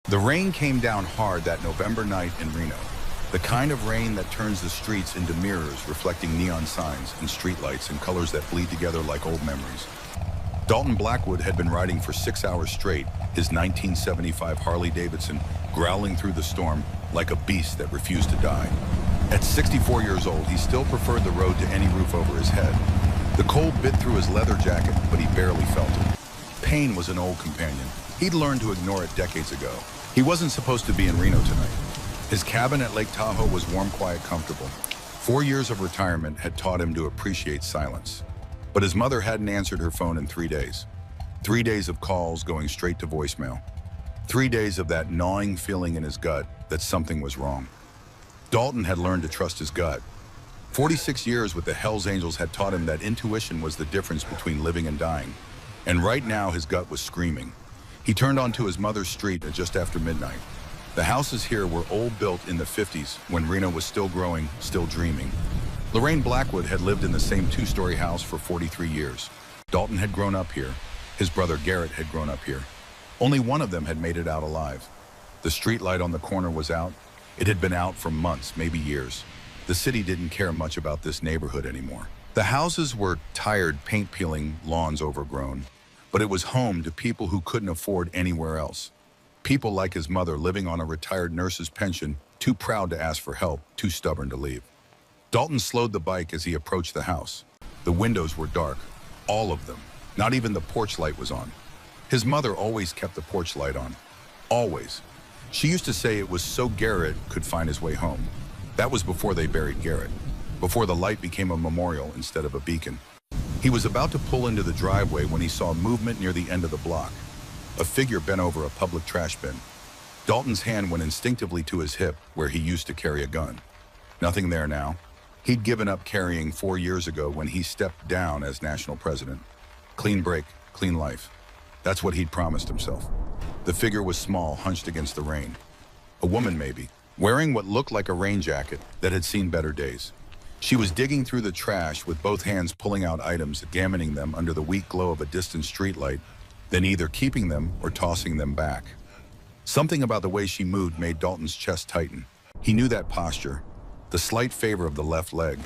The rain came down hard that November night in Reno. The kind of rain that turns the streets into mirrors reflecting neon signs and streetlights in colors that bleed together like old memories. Dalton Blackwood had been riding for 6 hours straight, his 1975 Harley-Davidson growling through the storm like a beast that refused to die. At 64 years old, he still preferred the road to any roof over his head. The cold bit through his leather jacket, but he barely felt it. Pain was an old companion. He'd learned to ignore it decades ago. He wasn't supposed to be in Reno tonight. His cabin at Lake Tahoe was warm, quiet, comfortable. 4 years of retirement had taught him to appreciate silence. But his mother hadn't answered her phone in 3 days. 3 days of calls going straight to voicemail. 3 days of that gnawing feeling in his gut that something was wrong. Dalton had learned to trust his gut. 46 years with the Hells Angels had taught him that intuition was the difference between living and dying. And right now his gut was screaming. He turned onto his mother's street at just after midnight. The houses here were old, built in the 50s when Reno was still growing, still dreaming. Lorraine Blackwood had lived in the same two-story house for 43 years. Dalton had grown up here. His brother Garrett had grown up here. Only one of them had made it out alive. The street light on the corner was out. It had been out for months, maybe years. The city didn't care much about this neighborhood anymore. The houses were tired, paint-peeling, lawns overgrown. But it was home to people who couldn't afford anywhere else. People like his mother living on a retired nurse's pension, too proud to ask for help, too stubborn to leave. Dalton slowed the bike as he approached the house. The windows were dark, all of them. Not even the porch light was on. His mother always kept the porch light on. Always. She used to say it was so Garrett could find his way home. That was before they buried Garrett, before the light became a memorial instead of a beacon. He was about to pull into the driveway when he saw movement near the end of the block. A figure bent over a public trash bin. Dalton's hand went instinctively to his hip, where he used to carry a gun. Nothing there now. He'd given up carrying 4 years ago when he stepped down as national president. Clean break, clean life. That's what he'd promised himself. The figure was small, hunched against the rain. A woman, maybe, wearing what looked like a rain jacket that had seen better days. She was digging through the trash with both hands pulling out items, examining them under the weak glow of a distant streetlight, then either keeping them or tossing them back. Something about the way she moved made Dalton's chest tighten. He knew that posture, the slight favor of the left leg,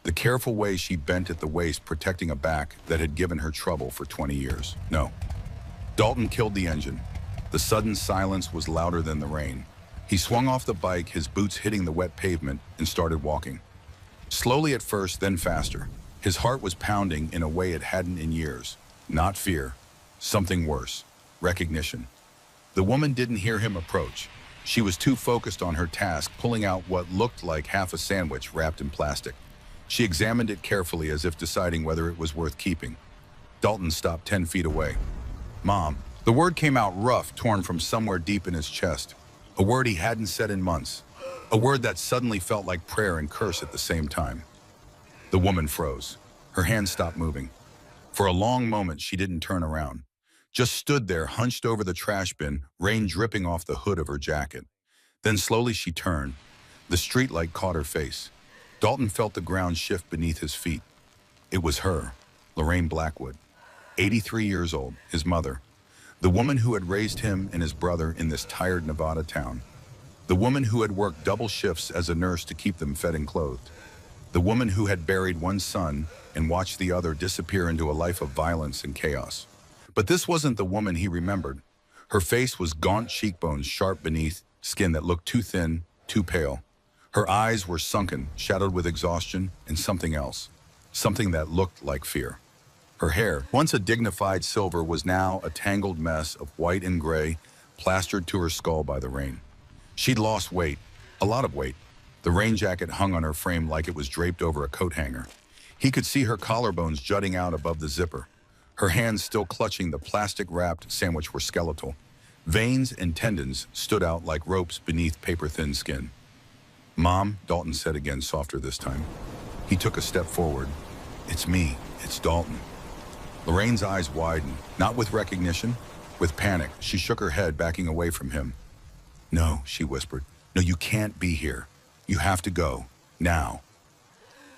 the careful way she bent at the waist protecting a back that had given her trouble for 20 years. No. Dalton killed the engine. The sudden silence was louder than the rain. He swung off the bike, his boots hitting the wet pavement, and started walking. Slowly at first, then faster. His heart was pounding in a way it hadn't in years. Not fear. Something worse. Recognition. The woman didn't hear him approach. She was too focused on her task, pulling out what looked like half a sandwich wrapped in plastic. She examined it carefully as if deciding whether it was worth keeping. Dalton stopped 10 feet away. Mom. The word came out rough, torn from somewhere deep in his chest. A word he hadn't said in months. A word that suddenly felt like prayer and curse at the same time. The woman froze. Her hands stopped moving. For a long moment, she didn't turn around. Just stood there, hunched over the trash bin, rain dripping off the hood of her jacket. Then slowly she turned. The streetlight caught her face. Dalton felt the ground shift beneath his feet. It was her, Lorraine Blackwood, 83 years old, his mother. The woman who had raised him and his brother in this tired Nevada town. The woman who had worked double shifts as a nurse to keep them fed and clothed. The woman who had buried one son and watched the other disappear into a life of violence and chaos. But this wasn't the woman he remembered. Her face was gaunt cheekbones sharp beneath, skin that looked too thin, too pale. Her eyes were sunken, shadowed with exhaustion and something else. Something that looked like fear. Her hair, once a dignified silver, was now a tangled mess of white and gray, plastered to her skull by the rain. She'd lost weight, a lot of weight. The rain jacket hung on her frame like it was draped over a coat hanger. He could see her collarbones jutting out above the zipper. Her hands still clutching the plastic-wrapped sandwich were skeletal. Veins and tendons stood out like ropes beneath paper-thin skin. Mom, Dalton said again, softer this time. He took a step forward. It's me, it's Dalton. Lorraine's eyes widened, not with recognition, with panic. She shook her head, backing away from him. No, she whispered. No, you can't be here. You have to go. Now.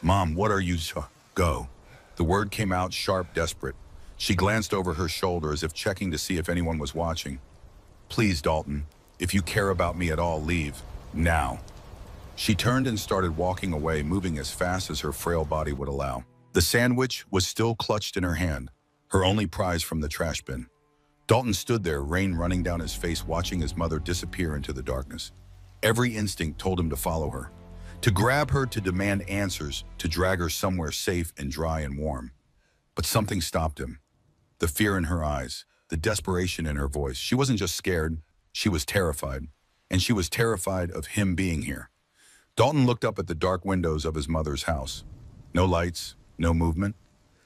Mom, what are you Go. The word came out sharp, desperate. She glanced over her shoulder as if checking to see if anyone was watching. Please, Dalton. If you care about me at all, leave. Now. She turned and started walking away, moving as fast as her frail body would allow. The sandwich was still clutched in her hand, her only prize from the trash bin. Dalton stood there, rain running down his face, watching his mother disappear into the darkness. Every instinct told him to follow her, to grab her, to demand answers, to drag her somewhere safe and dry and warm. But something stopped him. The fear in her eyes, the desperation in her voice. She wasn't just scared, she was terrified. And she was terrified of him being here. Dalton looked up at the dark windows of his mother's house. No lights, no movement.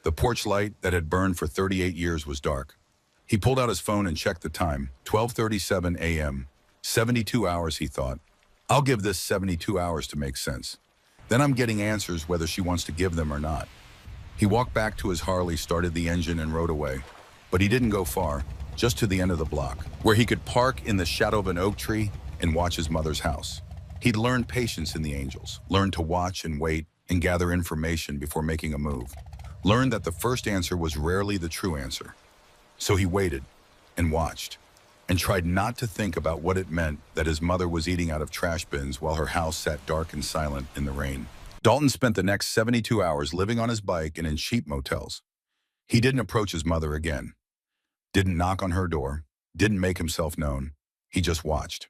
The porch light that had burned for 38 years was dark. He pulled out his phone and checked the time, 12:37 a.m. 72 hours, he thought. I'll give this 72 hours to make sense. Then I'm getting answers whether she wants to give them or not. He walked back to his Harley, started the engine, and rode away. But he didn't go far, just to the end of the block, where he could park in the shadow of an oak tree and watch his mother's house. He'd learned patience in the Angels, learned to watch and wait and gather information before making a move, learned that the first answer was rarely the true answer. So he waited and watched and tried not to think about what it meant that his mother was eating out of trash bins while her house sat dark and silent in the rain. Dalton spent the next 72 hours living on his bike and in cheap motels. He didn't approach his mother again, didn't knock on her door, didn't make himself known. He just watched.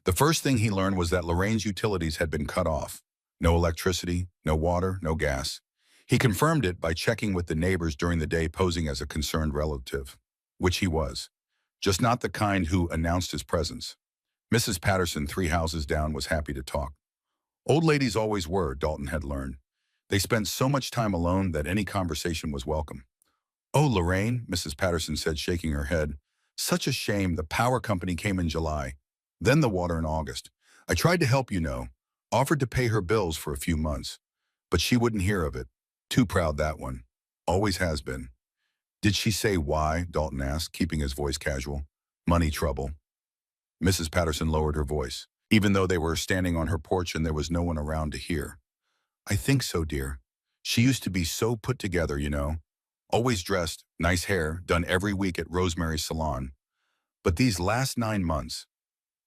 The first thing he learned was that Lorraine's utilities had been cut off. No electricity, no water, no gas. He confirmed it by checking with the neighbors during the day, posing as a concerned relative, which he was, just not the kind who announced his presence. Mrs. Patterson, 3 houses down, was happy to talk. Old ladies always were, Dalton had learned. They spent so much time alone that any conversation was welcome. "Oh, Lorraine," Mrs. Patterson said, shaking her head. "Such a shame. The power company came in July. Then the water in August. I tried to help, offered to pay her bills for a few months. But she wouldn't hear of it. Too proud, that one. Always has been." "Did she say why?" Dalton asked, keeping his voice casual. "Money trouble." Mrs. Patterson lowered her voice, even though they were standing on her porch and there was no one around to hear. "I think so, dear. She used to be so put together, Always dressed, nice hair, done every week at Rosemary's salon. But these last 9 months..."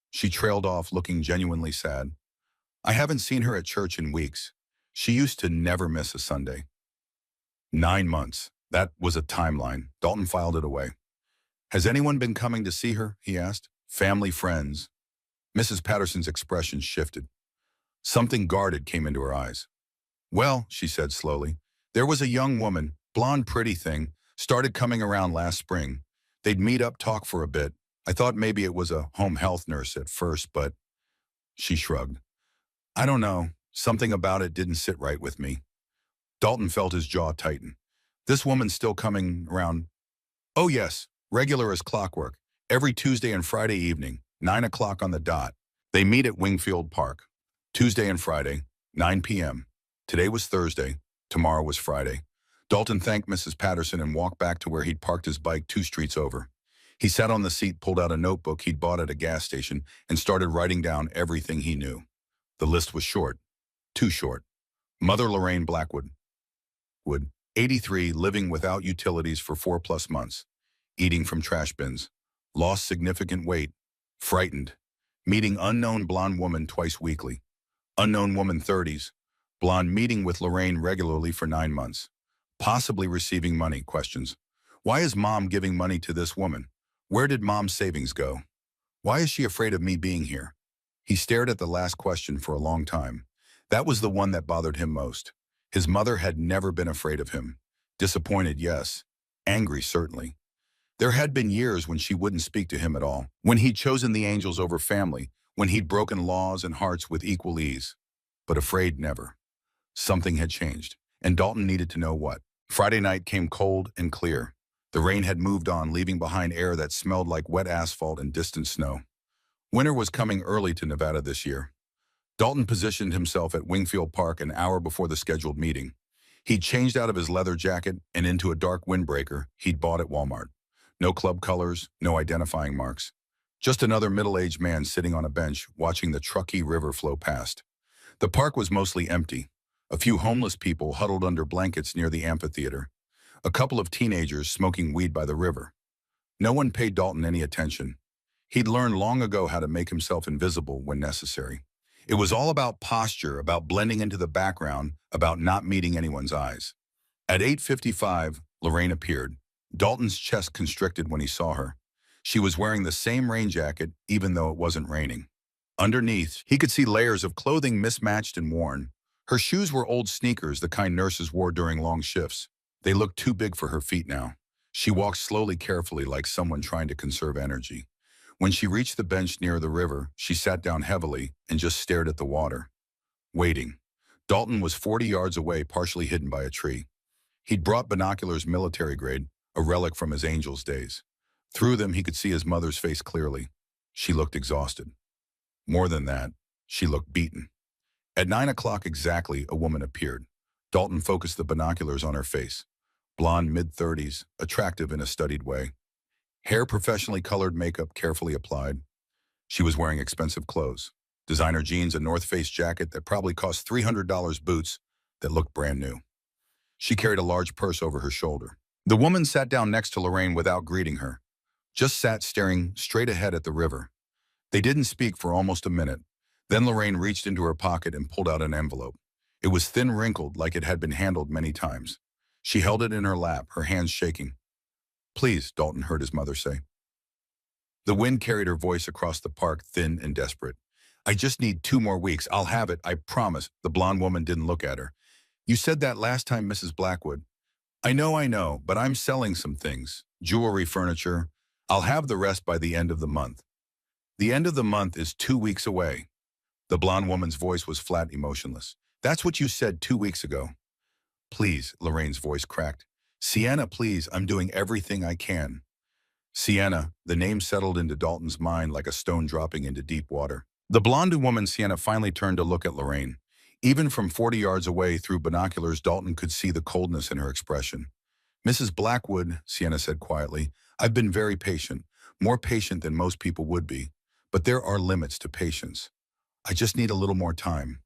She trailed off, looking genuinely sad. "I haven't seen her at church in weeks. She used to never miss a Sunday." 9 months. That was a timeline. Dalton filed it away. "Has anyone been coming to see her?" he asked. "Family, friends?" Mrs. Patterson's expression shifted. Something guarded came into her eyes. "Well," she said slowly, "there was a young woman, blonde pretty thing, started coming around last spring. They'd meet up, talk for a bit. I thought maybe it was a home health nurse at first, but..." She shrugged. "I don't know. Something about it didn't sit right with me." Dalton felt his jaw tighten. "This woman's still coming around?" "Oh yes, regular as clockwork. Every Tuesday and Friday evening, 9 o'clock on the dot. They meet at Wingfield Park. Tuesday and Friday, 9 p.m. Today was Thursday. Tomorrow was Friday." Dalton thanked Mrs. Patterson and walked back to where he'd parked his bike 2 streets over. He sat on the seat, pulled out a notebook he'd bought at a gas station, and started writing down everything he knew. The list was short. Too short. Mother Lorraine Blackwood. 83, living without utilities for 4+ months. Eating from trash bins. Lost significant weight. Frightened. Meeting unknown blonde woman twice weekly. Unknown woman, 30s. Blonde meeting with Lorraine regularly for 9 months. Possibly receiving money, questions. Why is mom giving money to this woman? Where did mom's savings go? Why is she afraid of me being here? He stared at the last question for a long time. That was the one that bothered him most. His mother had never been afraid of him. Disappointed, yes. Angry, certainly. There had been years when she wouldn't speak to him at all, when he'd chosen the Angels over family, when he'd broken laws and hearts with equal ease. But afraid, never. Something had changed, and Dalton needed to know what. Friday night came cold and clear. The rain had moved on, leaving behind air that smelled like wet asphalt and distant snow. Winter was coming early to Nevada this year. Dalton positioned himself at Wingfield Park an hour before the scheduled meeting. He'd changed out of his leather jacket and into a dark windbreaker he'd bought at Walmart. No club colors, no identifying marks. Just another middle-aged man sitting on a bench watching the Truckee River flow past. The park was mostly empty. A few homeless people huddled under blankets near the amphitheater. A couple of teenagers smoking weed by the river. No one paid Dalton any attention. He'd learned long ago how to make himself invisible when necessary. It was all about posture, about blending into the background, about not meeting anyone's eyes. At 8:55, Lorraine appeared. Dalton's chest constricted when he saw her. She was wearing the same rain jacket, even though it wasn't raining. Underneath, he could see layers of clothing mismatched and worn. Her shoes were old sneakers, the kind nurses wore during long shifts. They looked too big for her feet now. She walked slowly, carefully, like someone trying to conserve energy. When she reached the bench near the river, she sat down heavily and just stared at the water, waiting. Dalton was 40 yards away, partially hidden by a tree. He'd brought binoculars military grade, a relic from his Angels days. Through them, he could see his mother's face clearly. She looked exhausted. More than that, she looked beaten. At 9 o'clock exactly, a woman appeared. Dalton focused the binoculars on her face. Blonde, mid-30s, attractive in a studied way. Hair professionally colored, makeup carefully applied. She was wearing expensive clothes. Designer jeans, a North Face jacket that probably cost $300, boots that looked brand new. She carried a large purse over her shoulder. The woman sat down next to Lorraine without greeting her, just sat staring straight ahead at the river. They didn't speak for almost a minute. Then Lorraine reached into her pocket and pulled out an envelope. It was thin, wrinkled, like it had been handled many times. She held it in her lap, her hands shaking. "Please," Dalton heard his mother say. The wind carried her voice across the park, thin and desperate. "I just need 2 more weeks. I'll have it, I promise." The blonde woman didn't look at her. "You said that last time, Mrs. Blackwood." I know, but I'm selling some things. Jewelry, furniture. I'll have the rest by the end of the month." "The end of the month is 2 weeks away." The blonde woman's voice was flat, emotionless. "That's what you said 2 weeks ago." "Please," Lorraine's voice cracked. "Sienna, please, I'm doing everything I can." Sienna, the name settled into Dalton's mind like a stone dropping into deep water. The blonde woman, Sienna, finally turned to look at Lorraine. Even from 40 yards away through binoculars, Dalton could see the coldness in her expression. "Mrs. Blackwood," Sienna said quietly, "I've been very patient, more patient than most people would be. But there are limits to patience. I just need a little more time.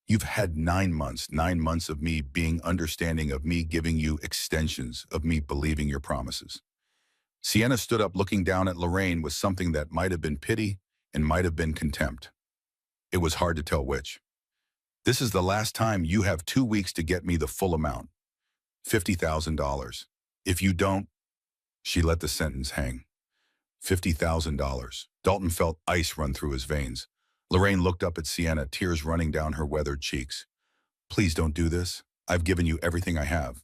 You've had 9 months of me being understanding, of me giving you extensions, of me believing your promises." Sienna stood up, looking down at Lorraine with something that might have been pity and might have been contempt. It was hard to tell which. "This is the last time. You have 2 weeks to get me the full amount. $50,000. If you don't..." She let the sentence hang. $50,000. Dalton felt ice run through his veins. Lorraine looked up at Sienna, tears running down her weathered cheeks. "Please don't do this. I've given you everything I have.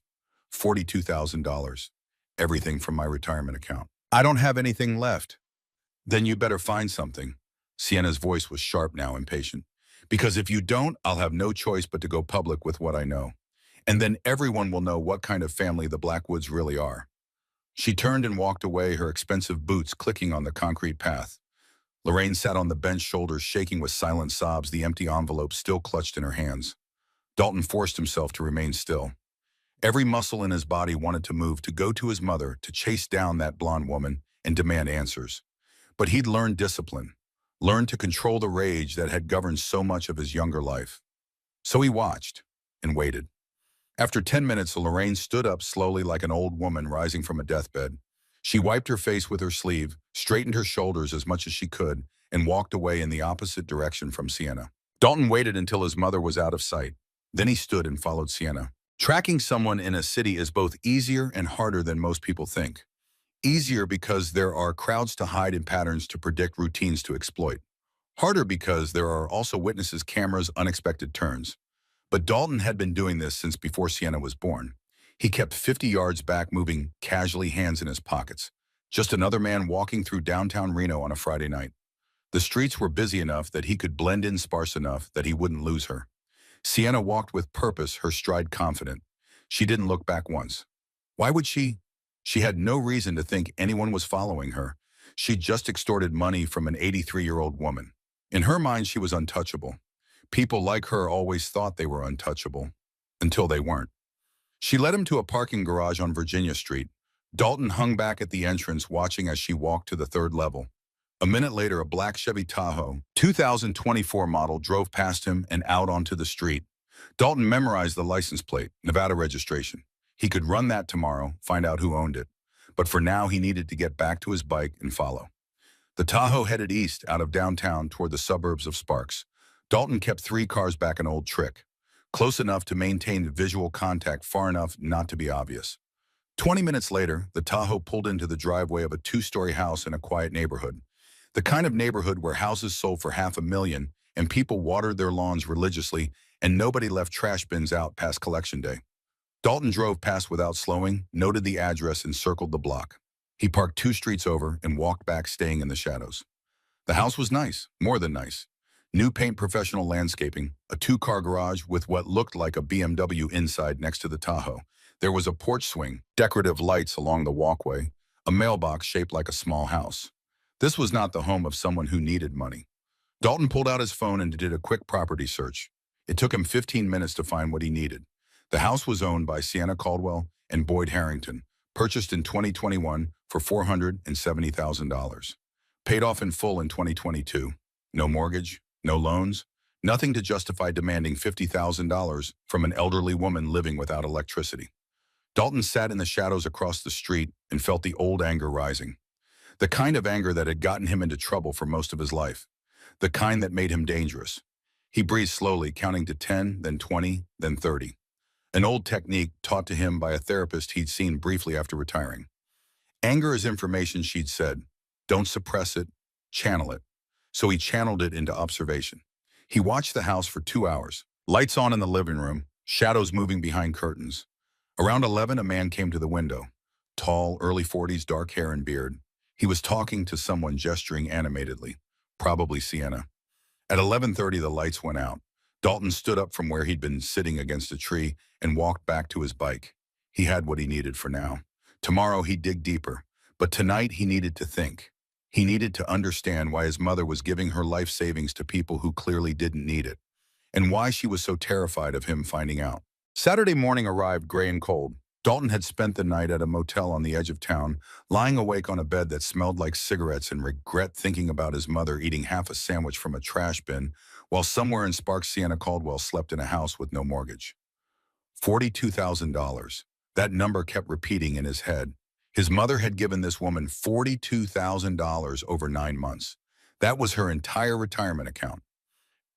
$42,000. Everything from my retirement account. I don't have anything left." "Then you better find something." Sienna's voice was sharp now, impatient. "Because if you don't, I'll have no choice but to go public with what I know. And then everyone will know what kind of family the Blackwoods really are." She turned and walked away, her expensive boots clicking on the concrete path. Lorraine sat on the bench, shoulders shaking with silent sobs, the empty envelope still clutched in her hands. Dalton forced himself to remain still. Every muscle in his body wanted to move, to go to his mother, to chase down that blonde woman and demand answers. But he'd learned discipline, learned to control the rage that had governed so much of his younger life. So he watched and waited. After 10 minutes, Lorraine stood up slowly, like an old woman rising from a deathbed. She wiped her face with her sleeve, straightened her shoulders as much as she could, and walked away in the opposite direction from Sienna. Dalton waited until his mother was out of sight. Then he stood and followed Sienna. Tracking someone in a city is both easier and harder than most people think. Easier because there are crowds to hide and patterns to predict, routines to exploit. Harder because there are also witnesses, cameras, unexpected turns. But Dalton had been doing this since before Sienna was born. He kept 50 yards back, moving casually, hands in his pockets. Just another man walking through downtown Reno on a Friday night. The streets were busy enough that he could blend in, sparse enough that he wouldn't lose her. Sienna walked with purpose, her stride confident. She didn't look back once. Why would she? She had no reason to think anyone was following her. She'd just extorted money from an 83-year-old woman. In her mind, she was untouchable. People like her always thought they were untouchable, until they weren't. She led him to a parking garage on Virginia Street. Dalton hung back at the entrance, watching as she walked to the 3rd level. A minute later, a black Chevy Tahoe, 2024 model, drove past him and out onto the street. Dalton memorized the license plate, Nevada registration. He could run that tomorrow, find out who owned it. But for now, he needed to get back to his bike and follow. The Tahoe headed east out of downtown toward the suburbs of Sparks. Dalton kept 3 cars back, an old trick. Close enough to maintain visual contact, far enough not to be obvious. 20 minutes later, the Tahoe pulled into the driveway of a 2-story house in a quiet neighborhood. The kind of neighborhood where houses sold for $500,000 and people watered their lawns religiously and nobody left trash bins out past collection day. Dalton drove past without slowing, noted the address, and circled the block. He parked 2 streets over and walked back, staying in the shadows. The house was nice, more than nice. New paint, professional landscaping, a 2-car garage with what looked like a BMW inside next to the Tahoe. There was a porch swing, decorative lights along the walkway, a mailbox shaped like a small house. This was not the home of someone who needed money. Dalton pulled out his phone and did a quick property search. It took him 15 minutes to find what he needed. The house was owned by Sienna Caldwell and Boyd Harrington, purchased in 2021 for $470,000. Paid off in full in 2022. No mortgage, no loans, nothing to justify demanding $50,000 from an elderly woman living without electricity. Dalton sat in the shadows across the street and felt the old anger rising. The kind of anger that had gotten him into trouble for most of his life. The kind that made him dangerous. He breathed slowly, counting to 10, then 20, then 30. An old technique taught to him by a therapist he'd seen briefly after retiring. Anger is information, she'd said. Don't suppress it, channel it. So he channeled it into observation. He watched the house for 2 hours. Lights on in the living room, shadows moving behind curtains. Around 11, a man came to the window. Tall, early 40s, dark hair and beard. He was talking to someone, gesturing animatedly. Probably Sienna. At 11:30, the lights went out. Dalton stood up from where he'd been sitting against a tree and walked back to his bike. He had what he needed for now. Tomorrow he'd dig deeper, but tonight he needed to think. He needed to understand why his mother was giving her life savings to people who clearly didn't need it, and why she was so terrified of him finding out. Saturday morning arrived gray and cold. Dalton had spent the night at a motel on the edge of town, lying awake on a bed that smelled like cigarettes and regret thinking about his mother eating half a sandwich from a trash bin, while somewhere in Sparks, Sienna Caldwell slept in a house with no mortgage. $42,000. That number kept repeating in his head. His mother had given this woman $42,000 over 9 months. That was her entire retirement account.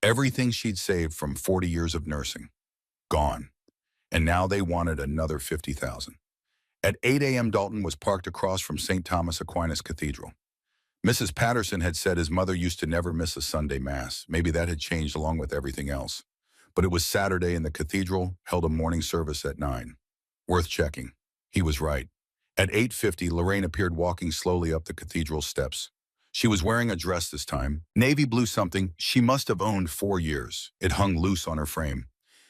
Everything she'd saved from 40 years of nursing. Gone. And now they wanted another $50,000. At 8 a.m., Dalton was parked across from St. Thomas Aquinas Cathedral. Mrs. Patterson had said his mother used to never miss a Sunday Mass. Maybe that had changed along with everything else. But it was Saturday and the cathedral held a morning service at 9. Worth checking. He was right. At 8:50, Lorraine appeared walking slowly up the cathedral steps. She was wearing a dress this time, navy blue something she must have owned 4 years. It hung loose on her frame.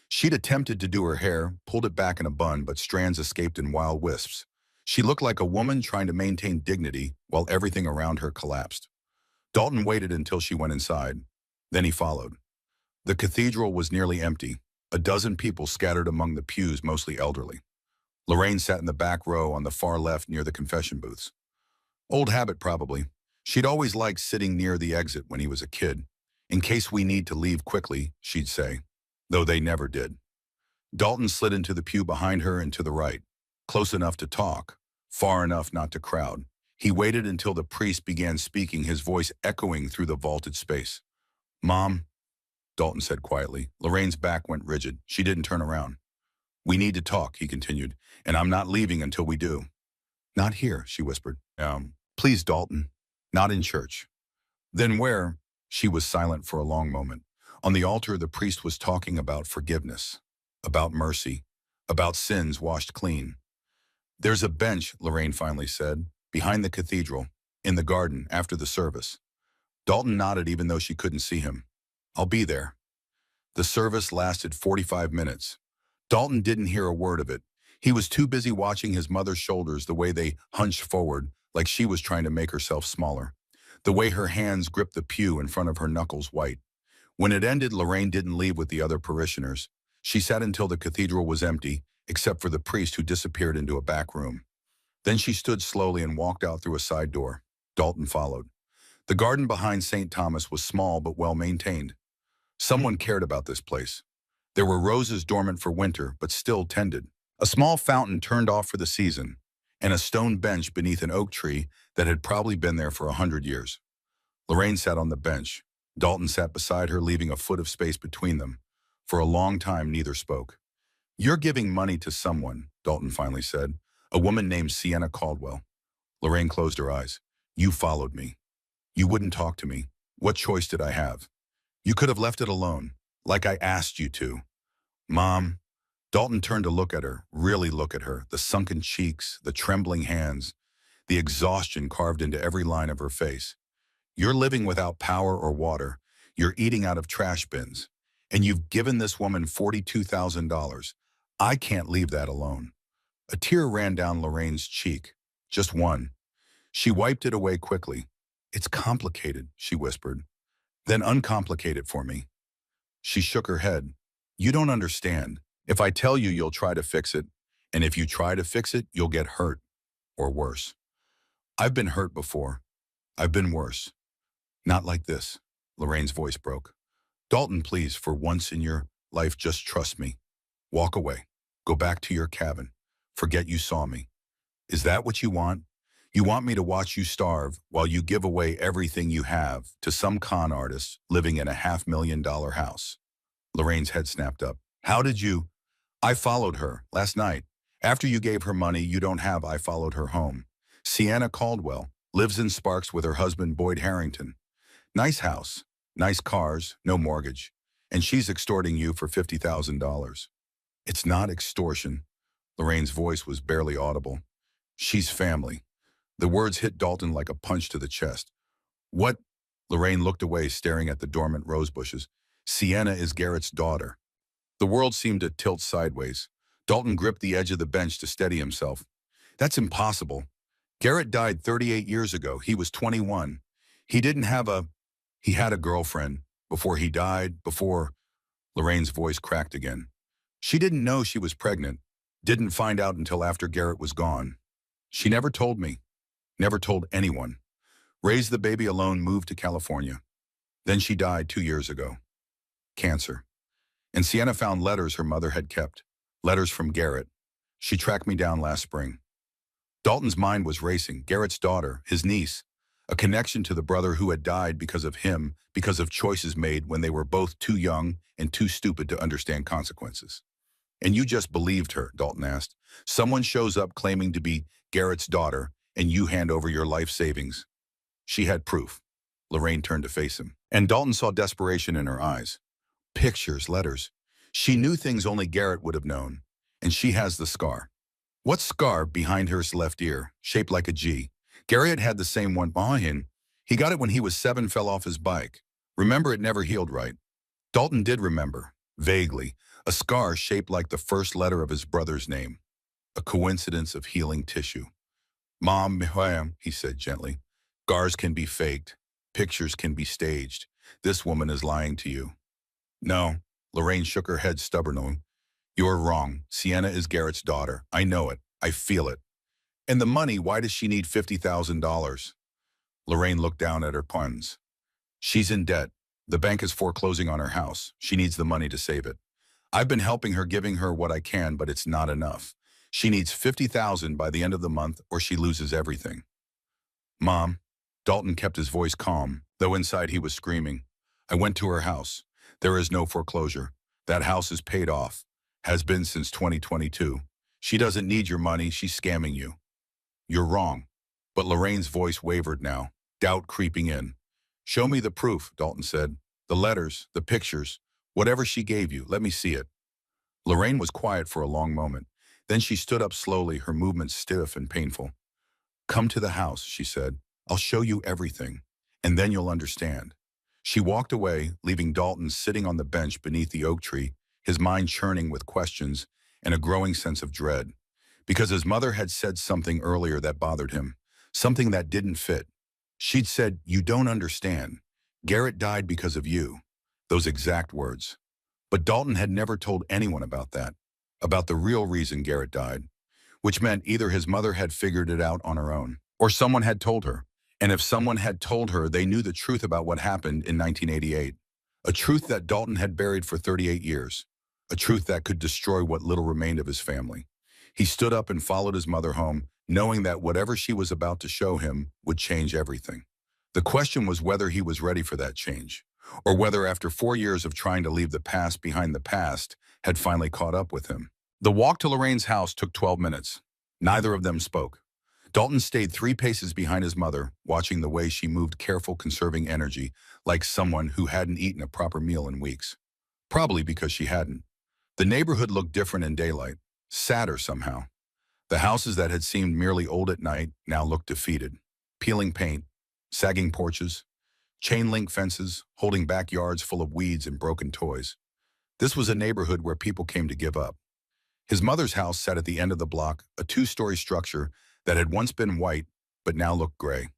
She'd attempted to do her hair, pulled it back in a bun, but strands escaped in wild wisps. She looked like a woman trying to maintain dignity while everything around her collapsed. Dalton waited until she went inside. Then he followed. The cathedral was nearly empty, a dozen people scattered among the pews, mostly elderly. Lorraine sat in the back row on the far left near the confession booths. Old habit, probably. She'd always liked sitting near the exit when he was a kid. In case we need to leave quickly, she'd say, though they never did. Dalton slid into the pew behind her and to the right, close enough to talk, far enough not to crowd. He waited until the priest began speaking, his voice echoing through the vaulted space. "Mom," Dalton said quietly. Lorraine's back went rigid. She didn't turn around. "We need to talk," he continued, "and I'm not leaving until we do." "Not here," she whispered. Please, Dalton. Not in church." "Then where?" She was silent for a long moment. On the altar, the priest was talking about forgiveness, about mercy, about sins washed clean. "There's a bench," Lorraine finally said, "behind the cathedral, in the garden, after the service." Dalton nodded even though she couldn't see him. "I'll be there." The service lasted 45 minutes. Dalton didn't hear a word of it. He was too busy watching his mother's shoulders, the way they hunched forward, like she was trying to make herself smaller. The way her hands gripped the pew in front of her, knuckles white. When it ended, Lorraine didn't leave with the other parishioners. She sat until the cathedral was empty, except for the priest, who disappeared into a back room. Then she stood slowly and walked out through a side door. Dalton followed. The garden behind St. Thomas was small but well maintained. Someone cared about this place. There were roses dormant for winter, but still tended. A small fountain turned off for the season, and a stone bench beneath an oak tree that had probably been there for 100 years. Lorraine sat on the bench. Dalton sat beside her, leaving a foot of space between them. For a long time, neither spoke. "You're giving money to someone," Dalton finally said. "A woman named Sienna Caldwell." Lorraine closed her eyes. "You followed me. You wouldn't talk to me. What choice did I have? You could have left it alone, like I asked you to." "Mom." Dalton turned to look at her, really look at her, the sunken cheeks, the trembling hands, the exhaustion carved into every line of her face. "You're living without power or water. You're eating out of trash bins. And you've given this woman $42,000. I can't leave that alone." A tear ran down Lorraine's cheek. Just one. She wiped it away quickly. "It's complicated," she whispered. "Then uncomplicate it for me." She shook her head. "You don't understand. If I tell you, you'll try to fix it. And if you try to fix it, you'll get hurt. Or worse. I've been hurt before. I've been worse. Not like this." Lorraine's voice broke. "Dalton, please, for once in your life, just trust me. Walk away. Go back to your cabin. Forget you saw me. Is that what you want? You want me to watch you starve while you give away everything you have to some con artist living in a $500,000 house?" Lorraine's head snapped up. "How did you—" "I followed her last night. After you gave her money, you don't have I followed her home. Sienna Caldwell lives in Sparks with her husband, Boyd Harrington. Nice house, nice cars, no mortgage. And she's extorting you for $50,000. "It's not extortion." Lorraine's voice was barely audible. "She's family." The words hit Dalton like a punch to the chest. "What?" Lorraine looked away, staring at the dormant rose bushes. "Sienna is Garrett's daughter." The world seemed to tilt sideways. Dalton gripped the edge of the bench to steady himself. "That's impossible. Garrett died 38 years ago. He was 21. He didn't have a— He had a girlfriend. Before he died, before—" Lorraine's voice cracked again. "She didn't know she was pregnant. Didn't find out until after Garrett was gone. She never told me. Never told anyone. Raised the baby alone, moved to California. Then she died 2 years ago. Cancer. And Sienna found letters her mother had kept. Letters from Garrett. She tracked me down last spring." Dalton's mind was racing. Garrett's daughter, his niece. A connection to the brother who had died because of him, because of choices made when they were both too young and too stupid to understand consequences. "And you just believed her?" Dalton asked. "Someone shows up claiming to be Garrett's daughter, and you hand over your life savings." She had proof. Lorraine turned to face him. And Dalton saw desperation in her eyes. "Pictures, letters. She knew things only Garrett would have known. And she has the scar." "What scar?" "Behind her left ear, shaped like a G. Garrett had the same one behind him. He got it when he was 7, fell off his bike. Remember, it never healed right." Dalton did remember, vaguely, a scar shaped like the first letter of his brother's name. A coincidence of healing tissue. "Mom, he said gently. "Scars can be faked. Pictures can be staged. This woman is lying to you." "No." Lorraine shook her head stubbornly. "You're wrong. Sienna is Garrett's daughter. I know it. I feel it. And the money, why does she need $50,000? Lorraine looked down at her puns. "She's in debt. The bank is foreclosing on her house. She needs the money to save it. I've been helping her, giving her what I can, but it's not enough. She needs $50,000 by the end of the month or she loses everything." "Mom." Dalton kept his voice calm, though inside he was screaming. "I went to her house. There is no foreclosure. That house is paid off. Has been since 2022. She doesn't need your money. She's scamming you." "You're wrong." But Lorraine's voice wavered now, doubt creeping in. "Show me the proof," Dalton said. "The letters, the pictures, whatever she gave you. Let me see it." Lorraine was quiet for a long moment. Then she stood up slowly, her movements stiff and painful. "Come to the house," she said. "I'll show you everything, and then you'll understand." She walked away, leaving Dalton sitting on the bench beneath the oak tree, his mind churning with questions and a growing sense of dread. Because his mother had said something earlier that bothered him, something that didn't fit. She'd said, "You don't understand. Garrett died because of you." Those exact words. But Dalton had never told anyone about that, about the real reason Garrett died, which meant either his mother had figured it out on her own, or someone had told her. And if someone had told her, they knew the truth about what happened in 1988. A truth that Dalton had buried for 38 years. A truth that could destroy what little remained of his family. He stood up and followed his mother home, knowing that whatever she was about to show him would change everything. The question was whether he was ready for that change, or whether after 4 years of trying to leave the past behind the past had finally caught up with him. The walk to Lorraine's house took 12 minutes. Neither of them spoke. Dalton stayed 3 paces behind his mother, watching the way she moved, careful, conserving energy, like someone who hadn't eaten a proper meal in weeks. Probably because she hadn't. The neighborhood looked different in daylight, sadder somehow. The houses that had seemed merely old at night now looked defeated. Peeling paint, sagging porches, chain-link fences, holding backyards full of weeds and broken toys. This was a neighborhood where people came to give up. His mother's house sat at the end of the block, a 2-story structure that had once been white but now looked gray.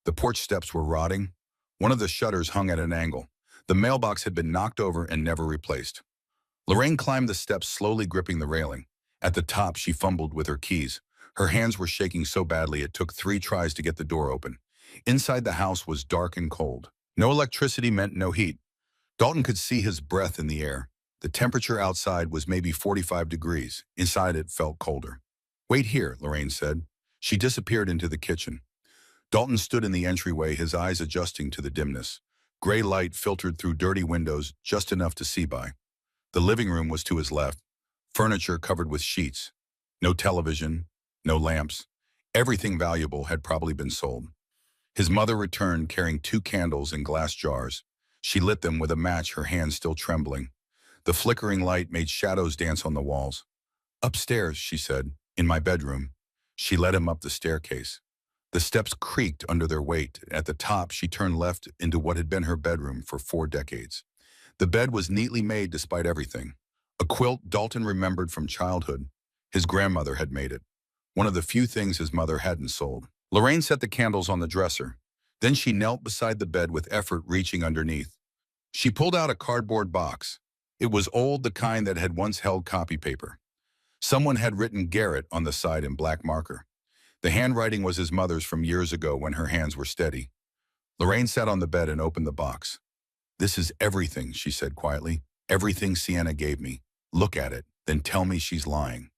The porch steps were rotting. One of the shutters hung at an angle. The mailbox had been knocked over and never replaced. Lorraine climbed the steps, slowly gripping the railing. At the top, she fumbled with her keys. Her hands were shaking so badly it took 3 tries to get the door open. Inside the house was dark and cold. No electricity meant no heat. Dalton could see his breath in the air. The temperature outside was maybe 45 degrees. Inside it felt colder. "Wait here," Lorraine said. She disappeared into the kitchen. Dalton stood in the entryway, his eyes adjusting to the dimness. Gray light filtered through dirty windows, just enough to see by. The living room was to his left, furniture covered with sheets. No television, no lamps. Everything valuable had probably been sold. His mother returned carrying 2 candles in glass jars. She lit them with a match, her hands still trembling. The flickering light made shadows dance on the walls. "Upstairs," she said, "in my bedroom." She led him up the staircase. The steps creaked under their weight. At the top, she turned left into what had been her bedroom for 4 decades. The bed was neatly made despite everything. A quilt Dalton remembered from childhood. His grandmother had made it. One of the few things his mother hadn't sold. Lorraine set the candles on the dresser. Then she knelt beside the bed with effort, reaching underneath. She pulled out a cardboard box. It was old, the kind that had once held copy paper. Someone had written Garrett on the side in black marker. The handwriting was his mother's from years ago when her hands were steady. Lorraine sat on the bed and opened the box. "This is everything," she said quietly. "Everything Sienna gave me. Look at it, then tell me she's lying."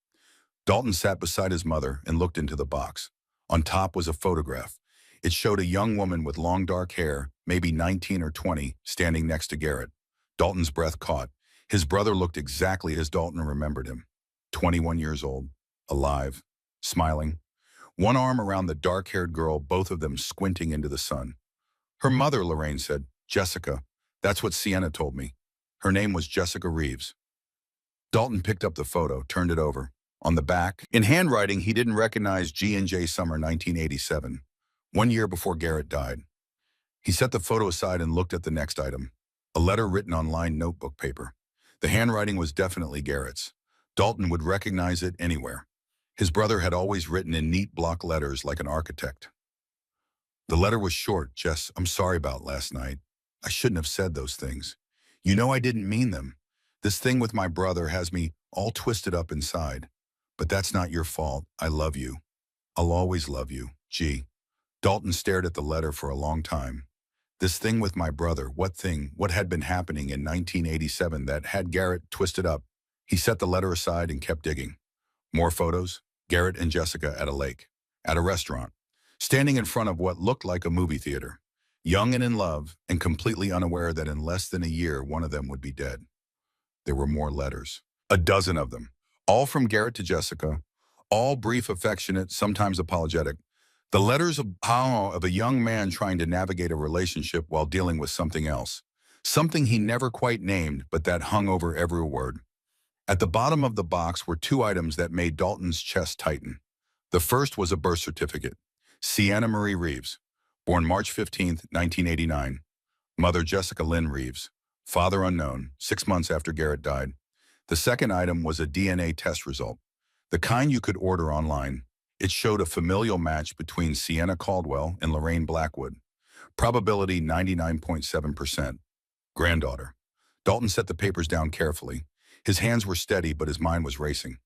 Dalton sat beside his mother and looked into the box. On top was a photograph. It showed a young woman with long dark hair, maybe 19 or 20, standing next to Garrett. Dalton's breath caught. His brother looked exactly as Dalton remembered him. 21 years old, alive, smiling. One arm around the dark-haired girl, both of them squinting into the sun. "Her mother," Lorraine said. "Jessica. That's what Sienna told me. Her name was Jessica Reeves." Dalton picked up the photo, turned it over. On the back, in handwriting he didn't recognize, G&J Summer 1987, 1 year before Garrett died. He set the photo aside and looked at the next item, a letter written on lined notebook paper. The handwriting was definitely Garrett's. Dalton would recognize it anywhere. His brother had always written in neat block letters like an architect. The letter was short. "Jess, I'm sorry about last night. I shouldn't have said those things. You know I didn't mean them. This thing with my brother has me all twisted up inside. But that's not your fault. I love you. I'll always love you. G." Dalton stared at the letter for a long time. This thing with my brother, what thing? What had been happening in 1987 that had Garrett twisted up? He set the letter aside and kept digging. More photos. Garrett and Jessica at a lake, at a restaurant, standing in front of what looked like a movie theater, young and in love, and completely unaware that in less than a year one of them would be dead. There were more letters, a dozen of them, all from Garrett to Jessica, all brief, affectionate, sometimes apologetic. The letters of a young man trying to navigate a relationship while dealing with something else, something he never quite named but that hung over every word. At the bottom of the box were 2 items that made Dalton's chest tighten. The first was a birth certificate. Sienna Marie Reeves, born March 15, 1989. Mother Jessica Lynn Reeves. Father unknown, 6 months after Garrett died. The second item was a DNA test result, the kind you could order online. It showed a familial match between Sienna Caldwell and Lorraine Blackwood. Probability 99.7%. Granddaughter. Dalton set the papers down carefully. His hands were steady, but his mind was racing.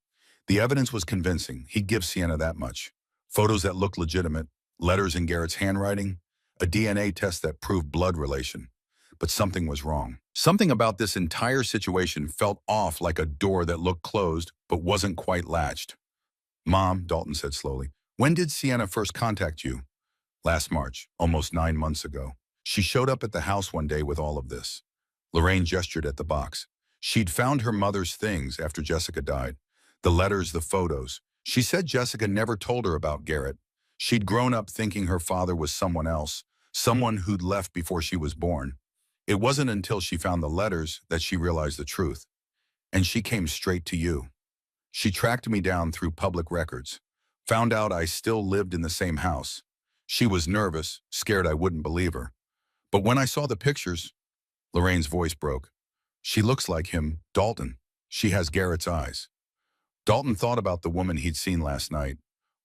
The evidence was convincing. He'd give Sienna that much. Photos that looked legitimate, letters in Garrett's handwriting, a DNA test that proved blood relation. But something was wrong. Something about this entire situation felt off, like a door that looked closed but wasn't quite latched. "Mom," Dalton said slowly, "when did Sienna first contact you?" Last March, almost 9 months ago. She showed up at the house one day with all of this. Lorraine gestured at the box. She'd found her mother's things after Jessica died. The letters, the photos. She said Jessica never told her about Garrett. She'd grown up thinking her father was someone else, someone who'd left before she was born. It wasn't until she found the letters that she realized the truth. And she came straight to you. She tracked me down through public records, found out I still lived in the same house. She was nervous, scared I wouldn't believe her. But when I saw the pictures, Lorraine's voice broke. She looks like him, Dalton. She has Garrett's eyes. Dalton thought about the woman he'd seen last night.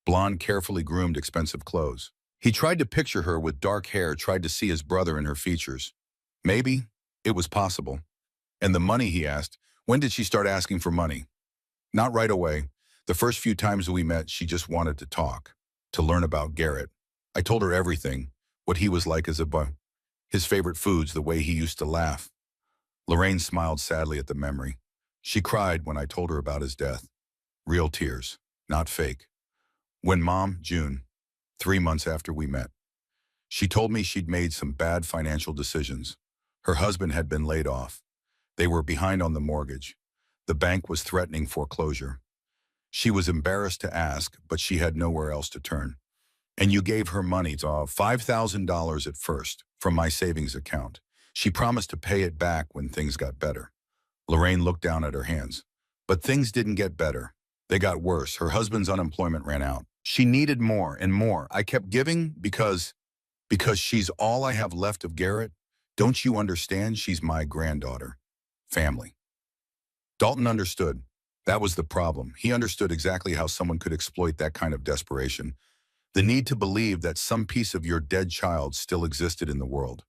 Blonde, carefully groomed, expensive clothes. He tried to picture her with dark hair, tried to see his brother in her features. Maybe it was possible. And the money, he asked. When did she start asking for money? Not right away. The first few times we met, she just wanted to talk, to learn about Garrett. I told her everything, what he was like as a boy, his favorite foods, the way he used to laugh. Lorraine smiled sadly at the memory. She cried when I told her about his death. Real tears, not fake. When Mom, June, 3 months after we met, she told me she'd made some bad financial decisions. Her husband had been laid off. They were behind on the mortgage. The bank was threatening foreclosure. She was embarrassed to ask, but she had nowhere else to turn. And you gave her money, $5,000 at first, from my savings account. She promised to pay it back when things got better. Lorraine looked down at her hands. But things didn't get better. They got worse. Her husband's unemployment ran out. She needed more and more. I kept giving because she's all I have left of Garrett. Don't you understand? She's my granddaughter. Family. Dalton understood. That was the problem. He understood exactly how someone could exploit that kind of desperation. The need to believe that some piece of your dead child still existed in the world.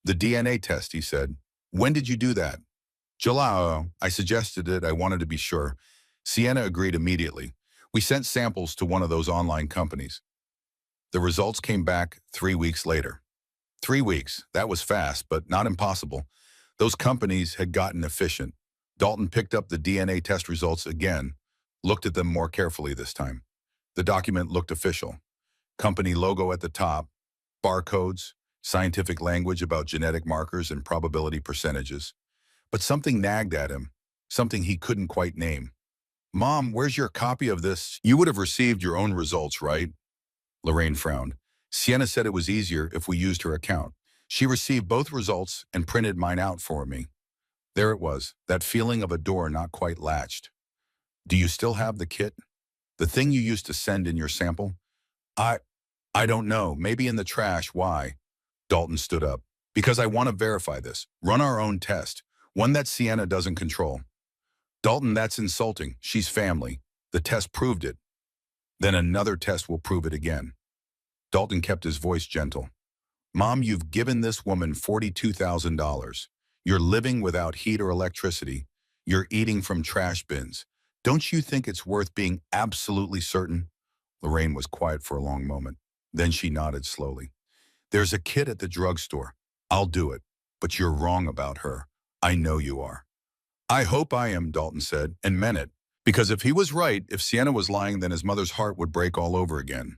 The DNA test, he said. When did you do that? July. I suggested it. I wanted to be sure. Sienna agreed immediately. We sent samples to one of those online companies. The results came back 3 weeks later. 3 weeks. That was fast, but not impossible. Those companies had gotten efficient. Dalton picked up the DNA test results again, looked at them more carefully this time. The document looked official. Company logo at the top, barcodes, scientific language about genetic markers and probability percentages. But something nagged at him, something he couldn't quite name. Mom, where's your copy of this? You would have received your own results, right? Lorraine frowned. Sienna said it was easier if we used her account. She received both results and printed mine out for me. There it was, that feeling of a door not quite latched. Do you still have the kit? The thing you used to send in your sample? I don't know, maybe in the trash. Why? Dalton stood up. Because I want to verify this. Run our own test, one that Sienna doesn't control. Dalton, that's insulting. She's family. The test proved it. Then another test will prove it again. Dalton kept his voice gentle. Mom, you've given this woman $42,000. You're living without heat or electricity. You're eating from trash bins. Don't you think it's worth being absolutely certain? Lorraine was quiet for a long moment. Then she nodded slowly. There's a kit at the drugstore. I'll do it. But you're wrong about her. I know you are. I hope I am, Dalton said, and meant it. Because if he was right, if Sienna was lying, then his mother's heart would break all over again.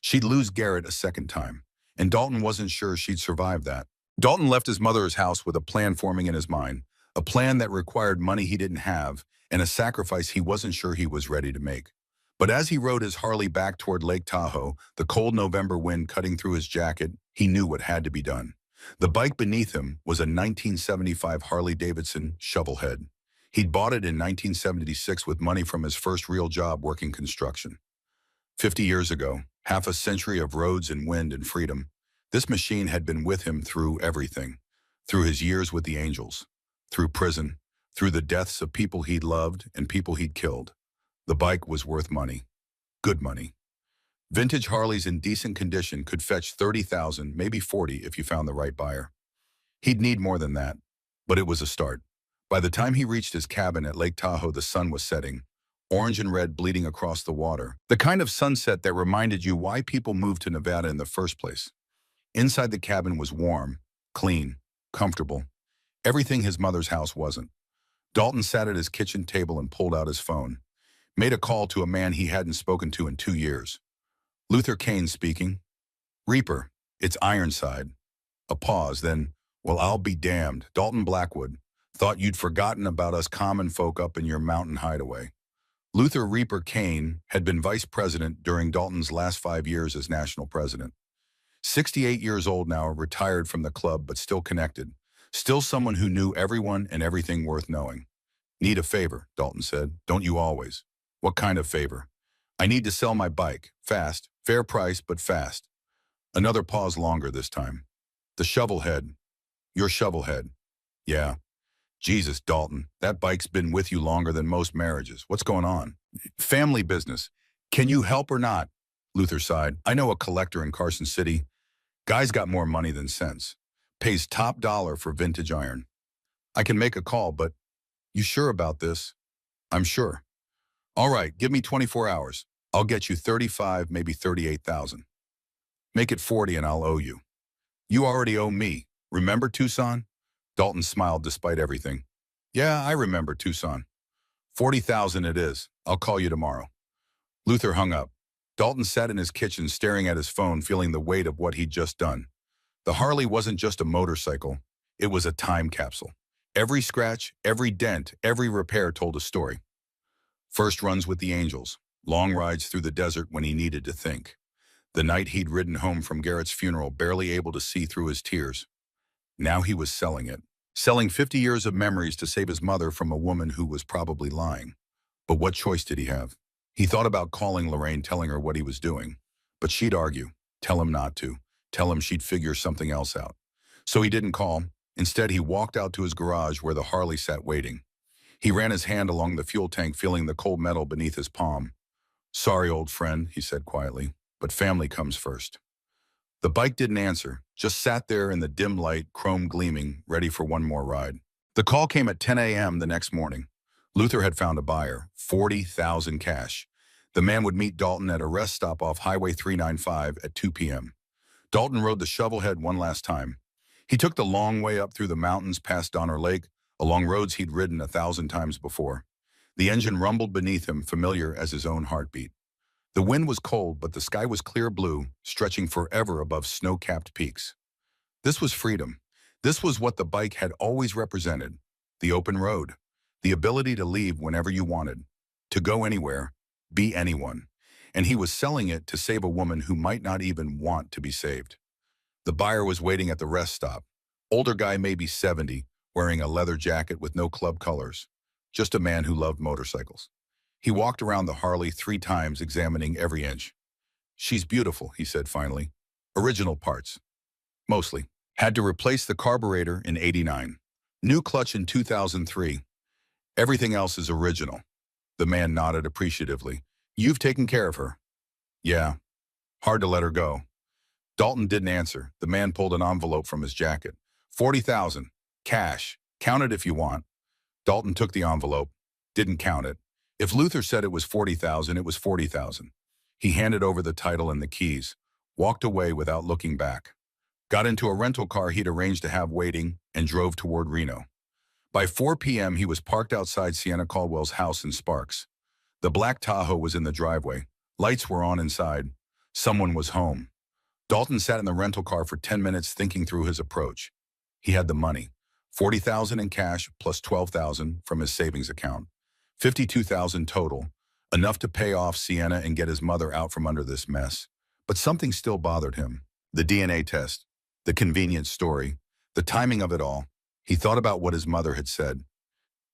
She'd lose Garrett a second time, and Dalton wasn't sure she'd survive that. Dalton left his mother's house with a plan forming in his mind, a plan that required money he didn't have, and a sacrifice he wasn't sure he was ready to make. But as he rode his Harley back toward Lake Tahoe, the cold November wind cutting through his jacket, he knew what had to be done. The bike beneath him was a 1975 Harley-Davidson Shovelhead. He'd bought it in 1976 with money from his first real job working construction. 50 years ago, half a century of roads and wind and freedom, this machine had been with him through everything, through his years with the Angels, through prison, through the deaths of people he'd loved and people he'd killed. The bike was worth money, good money. Vintage Harleys in decent condition could fetch $30,000, maybe $40,000 if you found the right buyer. He'd need more than that, but it was a start. By the time he reached his cabin at Lake Tahoe, the sun was setting, orange and red bleeding across the water, the kind of sunset that reminded you why people moved to Nevada in the first place. Inside the cabin was warm, clean, comfortable, everything his mother's house wasn't. Dalton sat at his kitchen table and pulled out his phone, made a call to a man he hadn't spoken to in 2 years. Luther Kane speaking. Reaper, it's Ironside. A pause, then, well, I'll be damned. Dalton Blackwood, thought you'd forgotten about us common folk up in your mountain hideaway. Luther Reaper Kane had been vice president during Dalton's last 5 years as national president. 68 years old now, retired from the club but still connected. Still someone who knew everyone and everything worth knowing. Need a favor, Dalton said. Don't you always? What kind of favor? I need to sell my bike. Fast. Fair price, but fast. Another pause, longer this time. The shovelhead. Your shovelhead. Yeah. Jesus, Dalton, that bike's been with you longer than most marriages. What's going on? Family business. Can you help or not? Luther sighed. I know a collector in Carson City. Guy's got more money than sense. Pays top dollar for vintage iron. I can make a call, but you sure about this? I'm sure. All right, give me 24 hours. I'll get you 35, maybe 38,000. Make it 40 and I'll owe you. You already owe me. Remember Tucson? Dalton smiled despite everything. Yeah, I remember Tucson. 40,000 it is. I'll call you tomorrow. Luther hung up. Dalton sat in his kitchen staring at his phone, feeling the weight of what he'd just done. The Harley wasn't just a motorcycle. It was a time capsule. Every scratch, every dent, every repair told a story. First runs with the Angels. Long rides through the desert when he needed to think. The night he'd ridden home from Garrett's funeral, barely able to see through his tears. Now he was selling it. Selling 50 years of memories to save his mother from a woman who was probably lying. But what choice did he have? He thought about calling Lorraine, telling her what he was doing. But she'd argue. Tell him not to. Tell him she'd figure something else out. So he didn't call. Instead, he walked out to his garage where the Harley sat waiting. He ran his hand along the fuel tank, feeling the cold metal beneath his palm. Sorry, old friend, he said quietly, but family comes first. The bike didn't answer, just sat there in the dim light, chrome gleaming, ready for one more ride. The call came at 10 a.m. the next morning. Luther had found a buyer, 40,000 cash. The man would meet Dalton at a rest stop off Highway 395 at 2 p.m. Dalton rode the shovelhead one last time. He took the long way up through the mountains past Donner Lake, along roads he'd ridden 1,000 times before. The engine rumbled beneath him, familiar as his own heartbeat. The wind was cold, but the sky was clear blue, stretching forever above snow-capped peaks. This was freedom. This was what the bike had always represented. The open road. The ability to leave whenever you wanted. To go anywhere. Be anyone. And he was selling it to save a woman who might not even want to be saved. The buyer was waiting at the rest stop. Older guy, maybe 70, wearing a leather jacket with no club colors. Just a man who loved motorcycles. He walked around the Harley 3 times, examining every inch. She's beautiful, he said finally. Original parts. Mostly. Had to replace the carburetor in '89. New clutch in 2003. Everything else is original. The man nodded appreciatively. You've taken care of her. Yeah. Hard to let her go. Dalton didn't answer. The man pulled an envelope from his jacket. 40,000. Cash. Count it if you want. Dalton took the envelope. Didn't count it. If Luther said it was 40,000, it was 40,000. He handed over the title and the keys, walked away without looking back. Got into a rental car he'd arranged to have waiting, and drove toward Reno. By 4 p.m., he was parked outside Sienna Caldwell's house in Sparks. The black Tahoe was in the driveway. Lights were on inside. Someone was home. Dalton sat in the rental car for 10 minutes thinking through his approach. He had the money. 40,000 in cash plus 12,000 from his savings account. 52,000 total, enough to pay off Sienna and get his mother out from under this mess. But something still bothered him. The DNA test, the convenience story, the timing of it all. He thought about what his mother had said.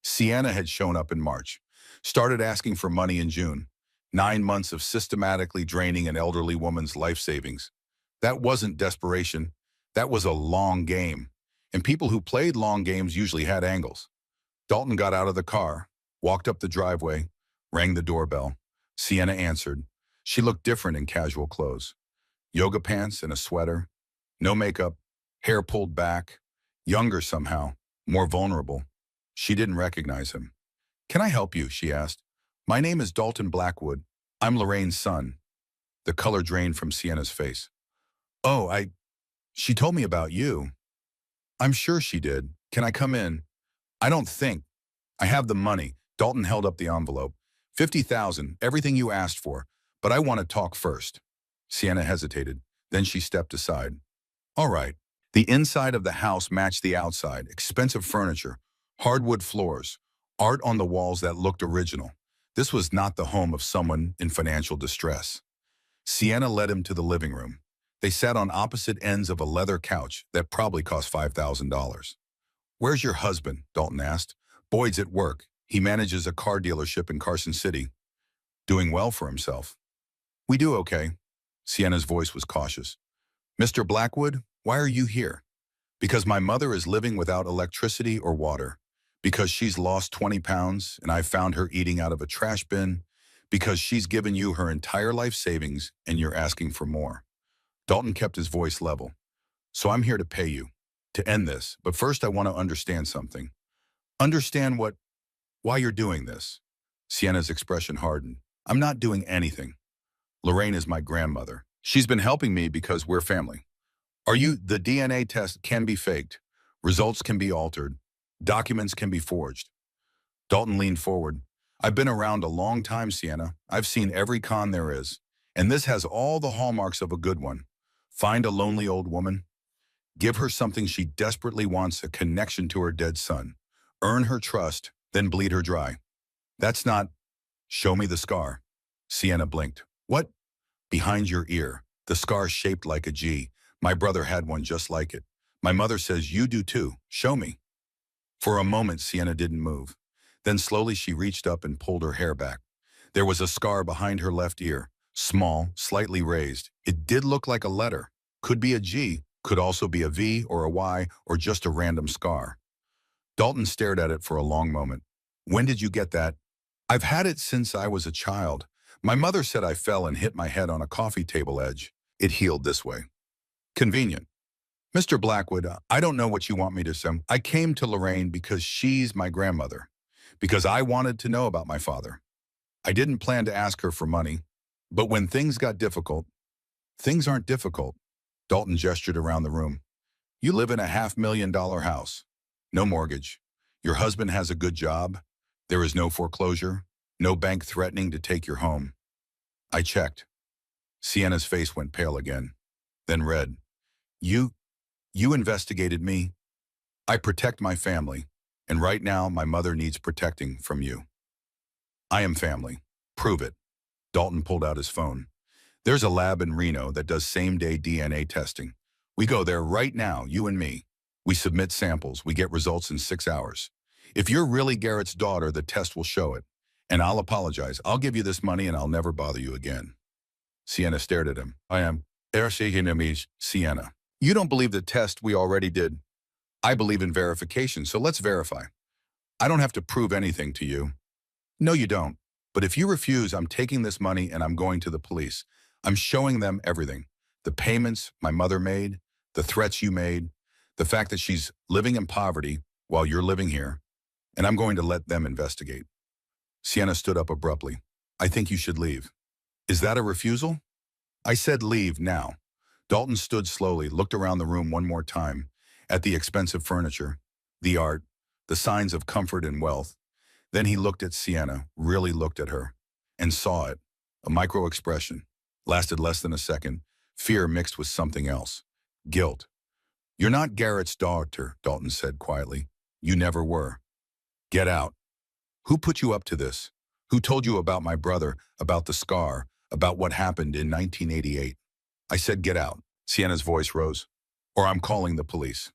Sienna had shown up in March, started asking for money in June. 9 months of systematically draining an elderly woman's life savings. That wasn't desperation. That was a long game. And people who played long games usually had angles. Dalton got out of the car, walked up the driveway, rang the doorbell. Sienna answered. She looked different in casual clothes. Yoga pants and a sweater. No makeup, hair pulled back. Younger somehow, more vulnerable. She didn't recognize him. Can I help you? She asked. My name is Dalton Blackwood. I'm Lorraine's son. The color drained from Sienna's face. Oh, she told me about you. I'm sure she did. Can I come in? I don't think. I have the money. Dalton held up the envelope. 50,000, everything you asked for. But I want to talk first. Sienna hesitated. Then she stepped aside. All right. The inside of the house matched the outside. Expensive furniture, hardwood floors, art on the walls that looked original. This was not the home of someone in financial distress. Sienna led him to the living room. They sat on opposite ends of a leather couch that probably cost $5,000. Where's your husband? Dalton asked. Boyd's at work. He manages a car dealership in Carson City. Doing well for himself. We do okay. Sienna's voice was cautious. Mr. Blackwood, why are you here? Because my mother is living without electricity or water. Because she's lost 20 pounds and I found her eating out of a trash bin. Because she's given you her entire life savings and you're asking for more. Dalton kept his voice level. So I'm here to pay you, to end this. But first I want to understand something. Understand why you're doing this. Sienna's expression hardened. I'm not doing anything. Lorraine is my grandmother. She's been helping me because we're family. The DNA test can be faked. Results can be altered. Documents can be forged. Dalton leaned forward. I've been around a long time, Sienna. I've seen every con there is. And this has all the hallmarks of a good one. Find a lonely old woman. Give her something she desperately wants, a connection to her dead son. Earn her trust, then bleed her dry. That's not, show me the scar. Sienna blinked. What? Behind your ear. The scar shaped like a G. My brother had one just like it. My mother says you do too. Show me. For a moment, Sienna didn't move. Then slowly she reached up and pulled her hair back. There was a scar behind her left ear. Small, slightly raised. It did look like a letter. Could be a G, could also be a V or a Y or just a random scar. Dalton stared at it for a long moment. When did you get that? I've had it since I was a child. My mother said I fell and hit my head on a coffee table edge. It healed this way. Convenient. Mr. Blackwood, I don't know what you want me to say. I came to Lorraine because she's my grandmother. Because I wanted to know about my father. I didn't plan to ask her for money. But when things got difficult, things aren't difficult. Dalton gestured around the room. You live in a $500,000 house. No mortgage. Your husband has a good job. There is no foreclosure. No bank threatening to take your home. I checked. Sienna's face went pale again. Then red. You investigated me. I protect my family. And right now, my mother needs protecting from you. I am family. Prove it. Dalton pulled out his phone. There's a lab in Reno that does same-day DNA testing. We go there right now, you and me. We submit samples. We get results in 6 hours. If you're really Garrett's daughter, the test will show it. And I'll apologize. I'll give you this money and I'll never bother you again. Sienna stared at him. I am Sienna. You don't believe the test we already did. I believe in verification, so let's verify. I don't have to prove anything to you. No, you don't. But if you refuse, I'm taking this money and I'm going to the police. I'm showing them everything. The payments my mother made, the threats you made, the fact that she's living in poverty while you're living here, and I'm going to let them investigate. Sienna stood up abruptly. I think you should leave. Is that a refusal? I said leave now. Dalton stood slowly, looked around the room one more time, at the expensive furniture, the art, the signs of comfort and wealth. Then he looked at Sienna, really looked at her, and saw it. A micro-expression. Lasted less than a second. Fear mixed with something else. Guilt. You're not Garrett's daughter, Dalton said quietly. You never were. Get out. Who put you up to this? Who told you about my brother, about the scar, about what happened in 1988? I said get out. Sienna's voice rose. Or I'm calling the police.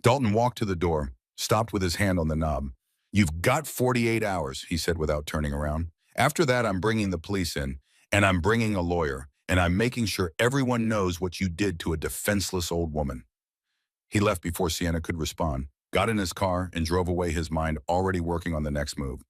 Dalton walked to the door, stopped with his hand on the knob. You've got 48 hours, he said without turning around. After that, I'm bringing the police in, and I'm bringing a lawyer, and I'm making sure everyone knows what you did to a defenseless old woman. He left before Sienna could respond, got in his car, and drove away, his mind already working on the next move.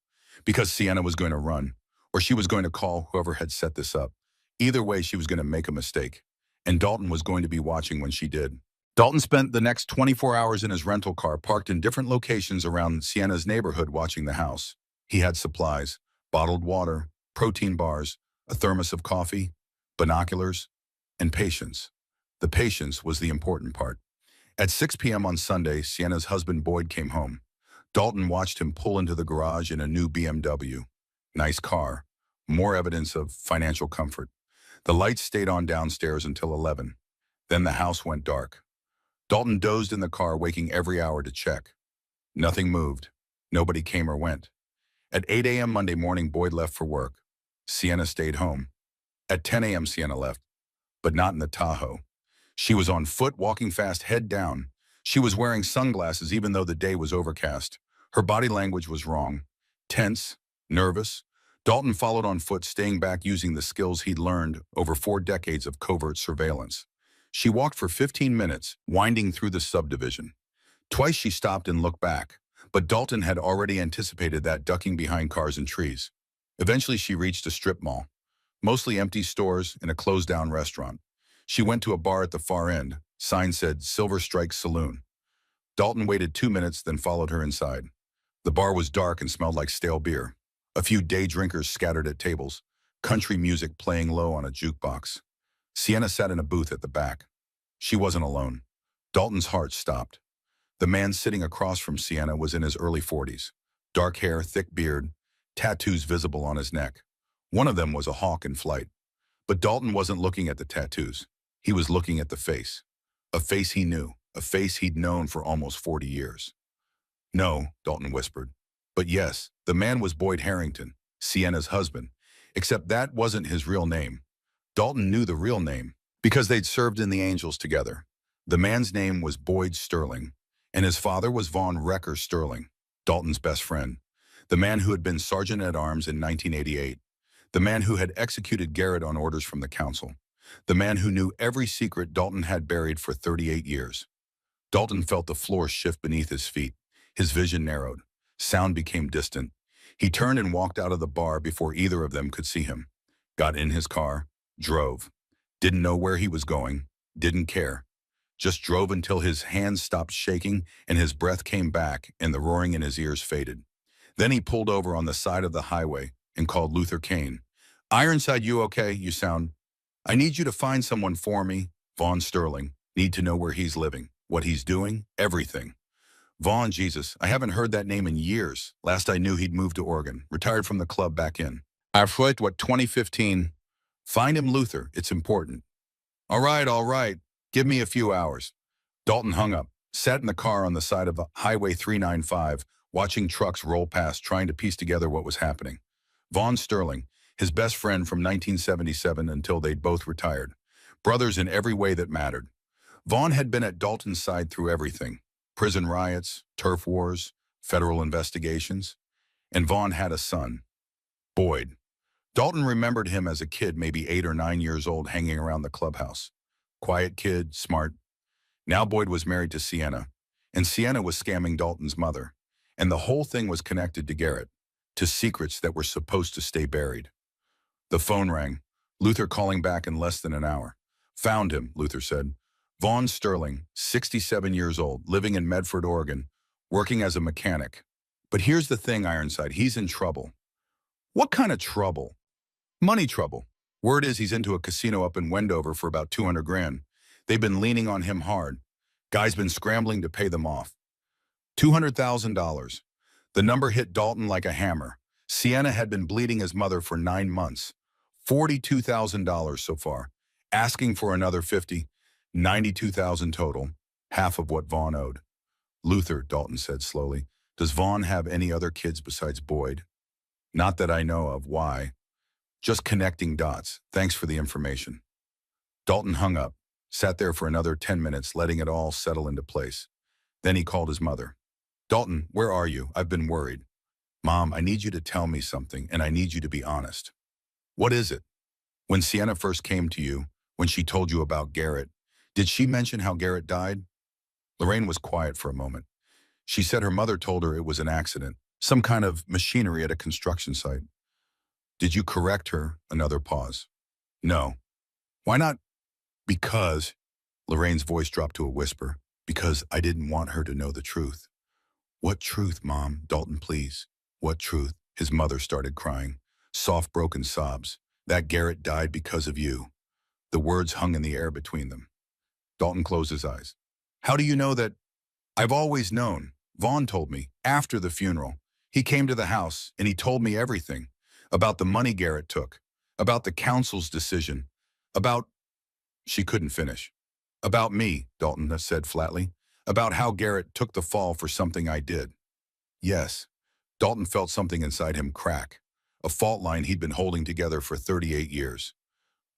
Because Sienna was going to run, or she was going to call whoever had set this up. Either way, she was going to make a mistake, and Dalton was going to be watching when she did. Dalton spent the next 24 hours in his rental car, parked in different locations around Sienna's neighborhood, watching the house. He had supplies, bottled water, protein bars, a thermos of coffee, binoculars, and patience. The patience was the important part. At 6 p.m. on Sunday, Sienna's husband Boyd came home. Dalton watched him pull into the garage in a new BMW. Nice car. More evidence of financial comfort. The lights stayed on downstairs until 11. Then the house went dark. Dalton dozed in the car, waking every hour to check. Nothing moved. Nobody came or went. At 8 a.m. Monday morning, Boyd left for work. Sienna stayed home. At 10 a.m., Sienna left, but not in the Tahoe. She was on foot, walking fast, head down. She was wearing sunglasses even though the day was overcast. Her body language was wrong. Tense, nervous. Dalton followed on foot, staying back using the skills he'd learned over 4 decades of covert surveillance. She walked for 15 minutes, winding through the subdivision. Twice she stopped and looked back, but Dalton had already anticipated that, ducking behind cars and trees. Eventually she reached a strip mall, mostly empty stores and a closed-down restaurant. She went to a bar at the far end. Sign said Silver Strike Saloon. Dalton waited 2 minutes, then followed her inside. The bar was dark and smelled like stale beer. A few day drinkers scattered at tables, country music playing low on a jukebox. Sienna sat in a booth at the back. She wasn't alone. Dalton's heart stopped. The man sitting across from Sienna was in his early 40s. Dark hair, thick beard, tattoos visible on his neck. One of them was a hawk in flight. But Dalton wasn't looking at the tattoos. He was looking at the face. A face he knew, a face he'd known for almost 40 years. No, Dalton whispered. But yes, the man was Boyd Harrington, Sienna's husband, except that wasn't his real name. Dalton knew the real name because they'd served in the Angels together. The man's name was Boyd Sterling, and his father was Von Wrecker Sterling, Dalton's best friend, the man who had been sergeant-at-arms in 1988, the man who had executed Garrett on orders from the council, the man who knew every secret Dalton had buried for 38 years. Dalton felt the floor shift beneath his feet. His vision narrowed. Sound became distant. He turned and walked out of the bar before either of them could see him. Got in his car, drove. Didn't know where he was going, didn't care. Just drove until his hands stopped shaking and his breath came back and the roaring in his ears faded. Then he pulled over on the side of the highway and called Luther Kane. "Ironside, you okay? You sound... I need you to find someone for me. Vaughn Sterling. Need to know where he's living, what he's doing, everything." Vaughn, Jesus, I haven't heard that name in years. Last I knew he'd moved to Oregon, retired from the club back in. Erfolg, 2015. Find him, Luther. It's important. All right. Give me a few hours. Dalton hung up, sat in the car on the side of Highway 395, watching trucks roll past, trying to piece together what was happening. Vaughn Sterling, his best friend from 1977 until they'd both retired. Brothers in every way that mattered. Vaughn had been at Dalton's side through everything. Prison riots, turf wars, federal investigations. And Vaughn had a son, Boyd. Dalton remembered him as a kid, maybe 8 or 9 years old, hanging around the clubhouse. Quiet kid, smart. Now Boyd was married to Sienna, and Sienna was scamming Dalton's mother. And the whole thing was connected to Garrett, to secrets that were supposed to stay buried. The phone rang, Luther calling back in less than an hour. Found him, Luther said. Vaughn Sterling, 67 years old, living in Medford, Oregon, working as a mechanic. But here's the thing, Ironside, he's in trouble. What kind of trouble? Money trouble. Word is he's into a casino up in Wendover for about 200 grand. They've been leaning on him hard. Guy's been scrambling to pay them off. $200,000. The number hit Dalton like a hammer. Sienna had been bleeding his mother for 9 months. $42,000 so far. Asking for another 50. 92,000 total, half of what Vaughn owed. Luther, Dalton said slowly, does Vaughn have any other kids besides Boyd? Not that I know of. Why? Just connecting dots. Thanks for the information. Dalton hung up, sat there for another 10 minutes, letting it all settle into place. Then he called his mother. Dalton, where are you? I've been worried. Mom, I need you to tell me something, and I need you to be honest. What is it? When Sienna first came to you, when she told you about Garrett, did she mention how Garrett died? Lorraine was quiet for a moment. She said her mother told her it was an accident, some kind of machinery at a construction site. Did you correct her? Another pause. No. Why not? Because, Lorraine's voice dropped to a whisper, because I didn't want her to know the truth. What truth, Mom? Dalton, please. What truth? His mother started crying. Soft, broken sobs. That Garrett died because of you. The words hung in the air between them. Dalton closed his eyes. How do you know that? I've always known. Vaughn told me, after the funeral. He came to the house, and he told me everything. About the money Garrett took. About the council's decision. About... She couldn't finish. About me, Dalton said flatly. About how Garrett took the fall for something I did. Yes. Dalton felt something inside him crack. A fault line he'd been holding together for 38 years.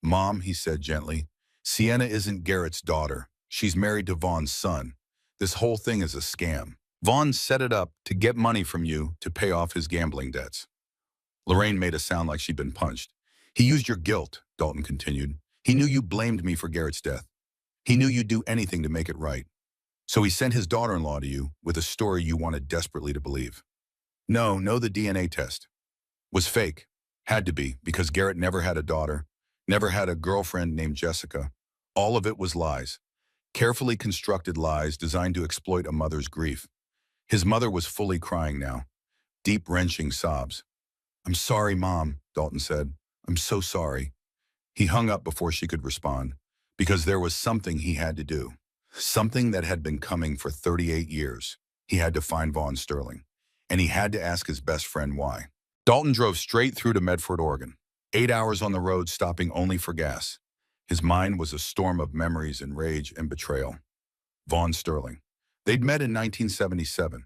Mom, he said gently, Sienna isn't Garrett's daughter. She's married to Vaughn's son. This whole thing is a scam. Vaughn set it up to get money from you to pay off his gambling debts. Lorraine made a sound like she'd been punched. He used your guilt, Dalton continued. He knew you blamed me for Garrett's death. He knew you'd do anything to make it right. So he sent his daughter-in-law to you with a story you wanted desperately to believe. No, the DNA test was fake. Had to be, because Garrett never had a daughter, never had a girlfriend named Jessica. All of it was lies. Carefully constructed lies designed to exploit a mother's grief. His mother was fully crying now. Deep, wrenching sobs. I'm sorry, Mom, Dalton said. I'm so sorry. He hung up before she could respond, because there was something he had to do. Something that had been coming for 38 years. He had to find Vaughn Sterling, and he had to ask his best friend why. Dalton drove straight through to Medford, Oregon. 8 hours on the road, stopping only for gas. His mind was a storm of memories and rage and betrayal. Vaughn Sterling. They'd met in 1977.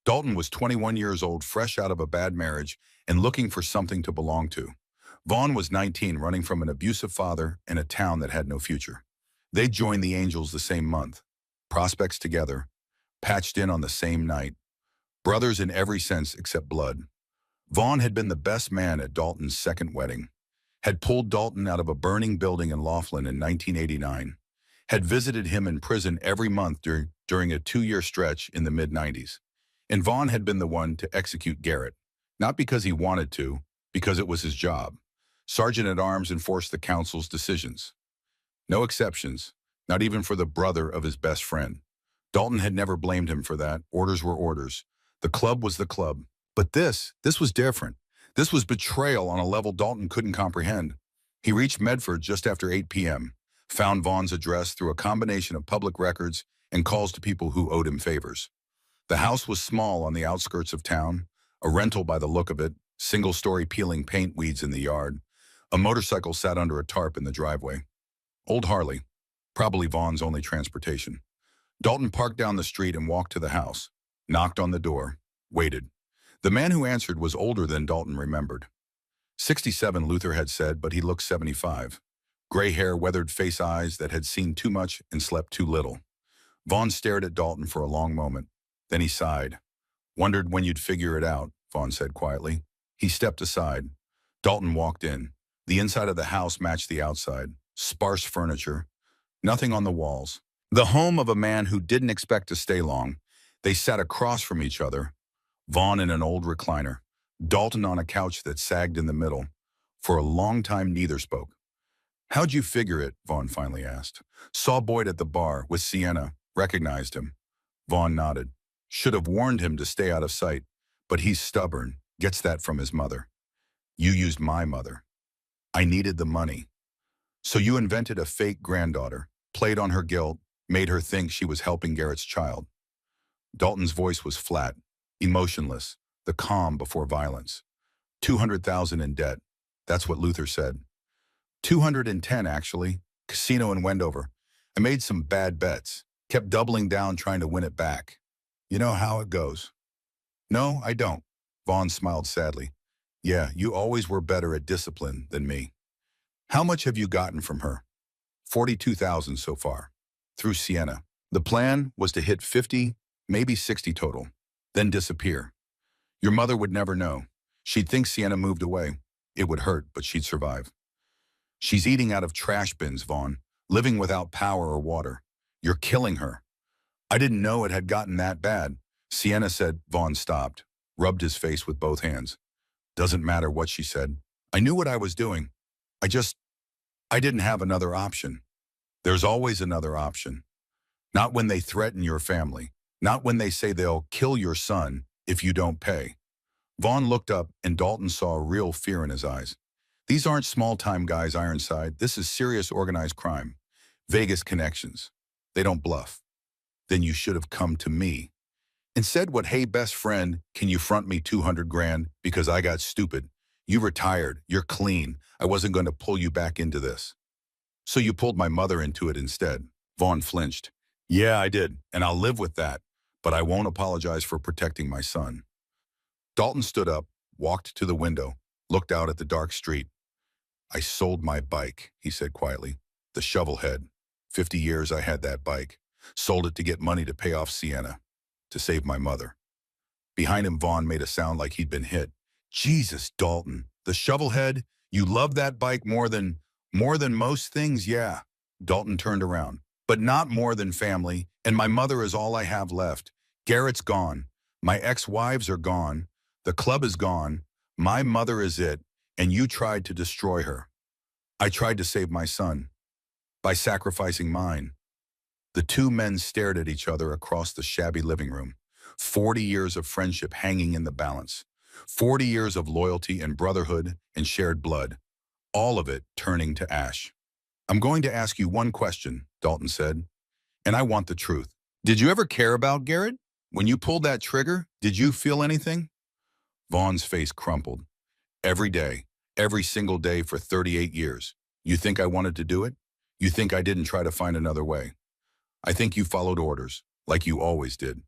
Dalton was 21 years old, fresh out of a bad marriage and looking for something to belong to. Vaughn was 19, running from an abusive father in a town that had no future. They joined the Angels the same month. Prospects together, patched in on the same night. Brothers in every sense except blood. Vaughn had been the best man at Dalton's second wedding. Had pulled Dalton out of a burning building in Laughlin in 1989. Had visited him in prison every month during a 2-year stretch in the mid-90s. And Vaughn had been the one to execute Garrett. Not because he wanted to, because it was his job. Sergeant-at-Arms enforced the council's decisions. No exceptions, not even for the brother of his best friend. Dalton had never blamed him for that. Orders were orders. The club was the club. But this was different. This was betrayal on a level Dalton couldn't comprehend. He reached Medford just after 8 p.m., found Vaughn's address through a combination of public records and calls to people who owed him favors. The house was small on the outskirts of town, a rental by the look of it, single-story peeling paint weeds in the yard. A motorcycle sat under a tarp in the driveway. Old Harley, probably Vaughn's only transportation. Dalton parked down the street and walked to the house, knocked on the door, waited. The man who answered was older than Dalton remembered. 67, Luther had said, but he looked 75. Gray hair, weathered face, eyes that had seen too much and slept too little. Vaughn stared at Dalton for a long moment. Then he sighed. Wondered when you'd figure it out, Vaughn said quietly. He stepped aside. Dalton walked in. The inside of the house matched the outside. Sparse furniture. Nothing on the walls. The home of a man who didn't expect to stay long. They sat across from each other. Vaughn in an old recliner. Dalton on a couch that sagged in the middle. For a long time, neither spoke. How'd you figure it? Vaughn finally asked. Saw Boyd at the bar with Sienna. Recognized him. Vaughn nodded. Should have warned him to stay out of sight. But he's stubborn. Gets that from his mother. You used my mother. I needed the money. So you invented a fake granddaughter, played on her guilt, made her think she was helping Garrett's child. Dalton's voice was flat, emotionless, the calm before violence. 200,000 in debt. That's what Luther said. 210, actually. Casino in Wendover. I made some bad bets. Kept doubling down trying to win it back. You know how it goes. No, I don't. Vaughn smiled sadly. Yeah, you always were better at discipline than me. How much have you gotten from her? 42,000 so far. Through Sienna. The plan was to hit 50, maybe 60 total, then disappear. Your mother would never know. She'd think Sienna moved away. It would hurt, but she'd survive. She's eating out of trash bins, Vaughn, living without power or water. You're killing her. I didn't know it had gotten that bad. Sienna said. Vaughn stopped, rubbed his face with both hands. Doesn't matter what she said. I knew what I was doing. I didn't have another option. There's always another option. Not when they threaten your family. Not when they say they'll kill your son if you don't pay. Vaughn looked up and Dalton saw real fear in his eyes. These aren't small-time guys, Ironside. This is serious organized crime. Vegas connections. They don't bluff. Then you should have come to me and said what, hey, best friend, can you front me 200 grand because I got stupid? You retired. You're clean. I wasn't going to pull you back into this. So you pulled my mother into it instead. Vaughn flinched. Yeah, I did, and I'll live with that, but I won't apologize for protecting my son. Dalton stood up, walked to the window, looked out at the dark street. I sold my bike, he said quietly. The shovelhead. 50 years I had that bike. Sold it to get money to pay off Sienna, to save my mother. Behind him, Vaughn made a sound like he'd been hit. Jesus, Dalton, the shovelhead? You love that bike more than most things, yeah. Dalton turned around. But not more than family, and my mother is all I have left. Garrett's gone. My ex-wives are gone. The club is gone. My mother is it, and you tried to destroy her. I tried to save my son by sacrificing mine. The two men stared at each other across the shabby living room. 40 years of friendship hanging in the balance. 40 years of loyalty and brotherhood and shared blood. All of it turning to ash. I'm going to ask you one question, Dalton said, and I want the truth. Did you ever care about Garrett? When you pulled that trigger, did you feel anything? Vaughn's face crumpled. Every day, every single day for 38 years. You think I wanted to do it? You think I didn't try to find another way? I think you followed orders, like you always did.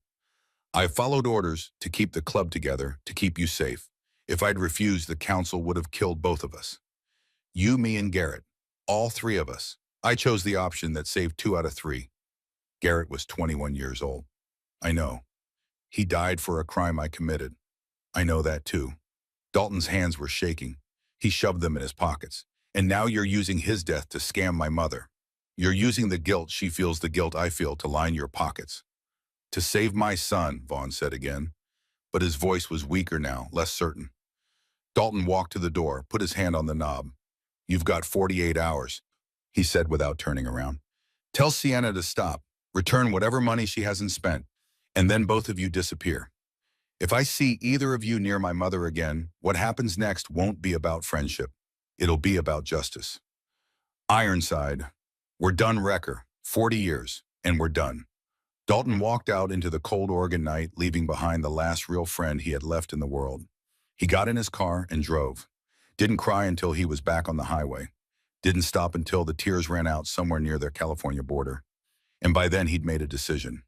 I followed orders to keep the club together, to keep you safe. If I'd refused, the council would have killed both of us. You, me, and Garrett. All three of us. I chose the option that saved 2 out of 3. Garrett was 21 years old. I know. He died for a crime I committed. I know that too. Dalton's hands were shaking. He shoved them in his pockets. And now you're using his death to scam my mother. You're using the guilt she feels, the guilt I feel, to line your pockets. To save my son, Vaughn said again. But his voice was weaker now, less certain. Dalton walked to the door, put his hand on the knob. You've got 48 hours, he said without turning around. Tell Sienna to stop. Return whatever money she hasn't spent. And then both of you disappear. If I see either of you near my mother again, what happens next won't be about friendship. It'll be about justice. Ironside. We're done, Wrecker. 40 years, and we're done. Dalton walked out into the cold Oregon night, leaving behind the last real friend he had left in the world. He got in his car and drove. Didn't cry until he was back on the highway. Didn't stop until the tears ran out somewhere near their California border. And by then he'd made a decision.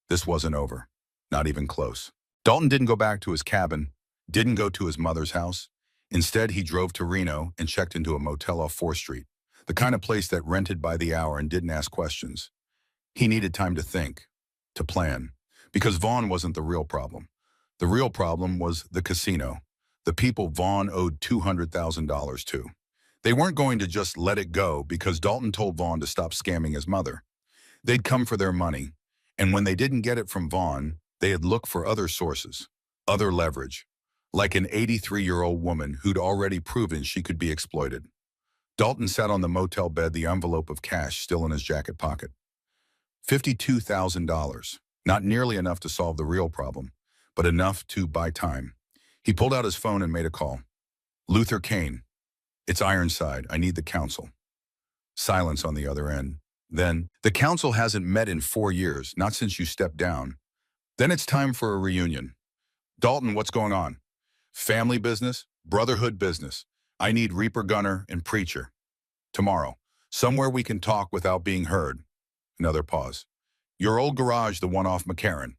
This wasn't over. Not even close. Dalton didn't go back to his cabin, didn't go to his mother's house. Instead, he drove to Reno and checked into a motel off 4th Street, the kind of place that rented by the hour and didn't ask questions. He needed time to think, to plan, because Vaughn wasn't the real problem. The real problem was the casino, the people Vaughn owed $200,000 to. They weren't going to just let it go because Dalton told Vaughn to stop scamming his mother. They'd come for their money, and when they didn't get it from Vaughn, they'd look for other sources, other leverage, like an 83-year-old woman who'd already proven she could be exploited. Dalton sat on the motel bed, the envelope of cash still in his jacket pocket. $52,000, not nearly enough to solve the real problem, but enough to buy time. He pulled out his phone and made a call. Luther Kane. It's Ironside. I need the council. Silence on the other end. Then, the council hasn't met in 4 years, not since you stepped down. Then it's time for a reunion. Dalton, what's going on? Family business, brotherhood business. I need Reaper Gunner and Preacher. Tomorrow. Somewhere we can talk without being heard. Another pause. Your old garage, the one off McCarran.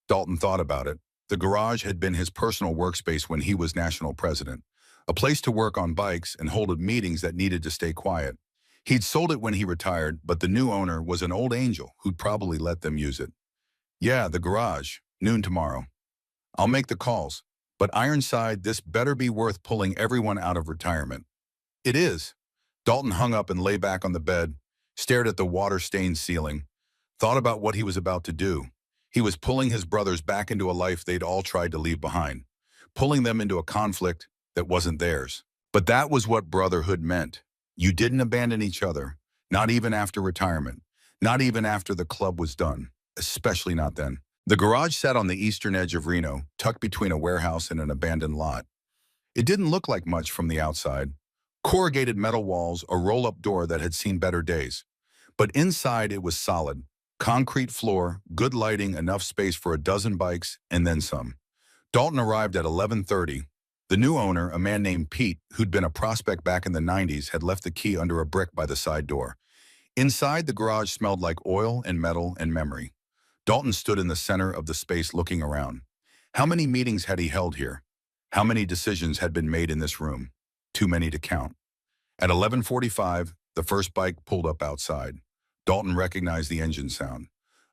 Dalton thought about it. The garage had been his personal workspace when he was national president. A place to work on bikes and hold meetings that needed to stay quiet. He'd sold it when he retired, but the new owner was an old angel who'd probably let them use it. Yeah, the garage. Noon tomorrow. I'll make the calls. But Ironside, this better be worth pulling everyone out of retirement. It is. Dalton hung up and lay back on the bed, stared at the water-stained ceiling, thought about what he was about to do. He was pulling his brothers back into a life they'd all tried to leave behind, pulling them into a conflict that wasn't theirs. But that was what brotherhood meant. You didn't abandon each other, not even after retirement, not even after the club was done, especially not then. The garage sat on the eastern edge of Reno, tucked between a warehouse and an abandoned lot. It didn't look like much from the outside. Corrugated metal walls, a roll-up door that had seen better days. But inside it was solid. Concrete floor, good lighting, enough space for a dozen bikes, and then some. Dalton arrived at 11:30. The new owner, a man named Pete, who'd been a prospect back in the 90s, had left the key under a brick by the side door. Inside, the garage smelled like oil and metal and memory. Dalton stood in the center of the space looking around. How many meetings had he held here? How many decisions had been made in this room? Too many to count. At 11:45, the first bike pulled up outside. Dalton recognized the engine sound.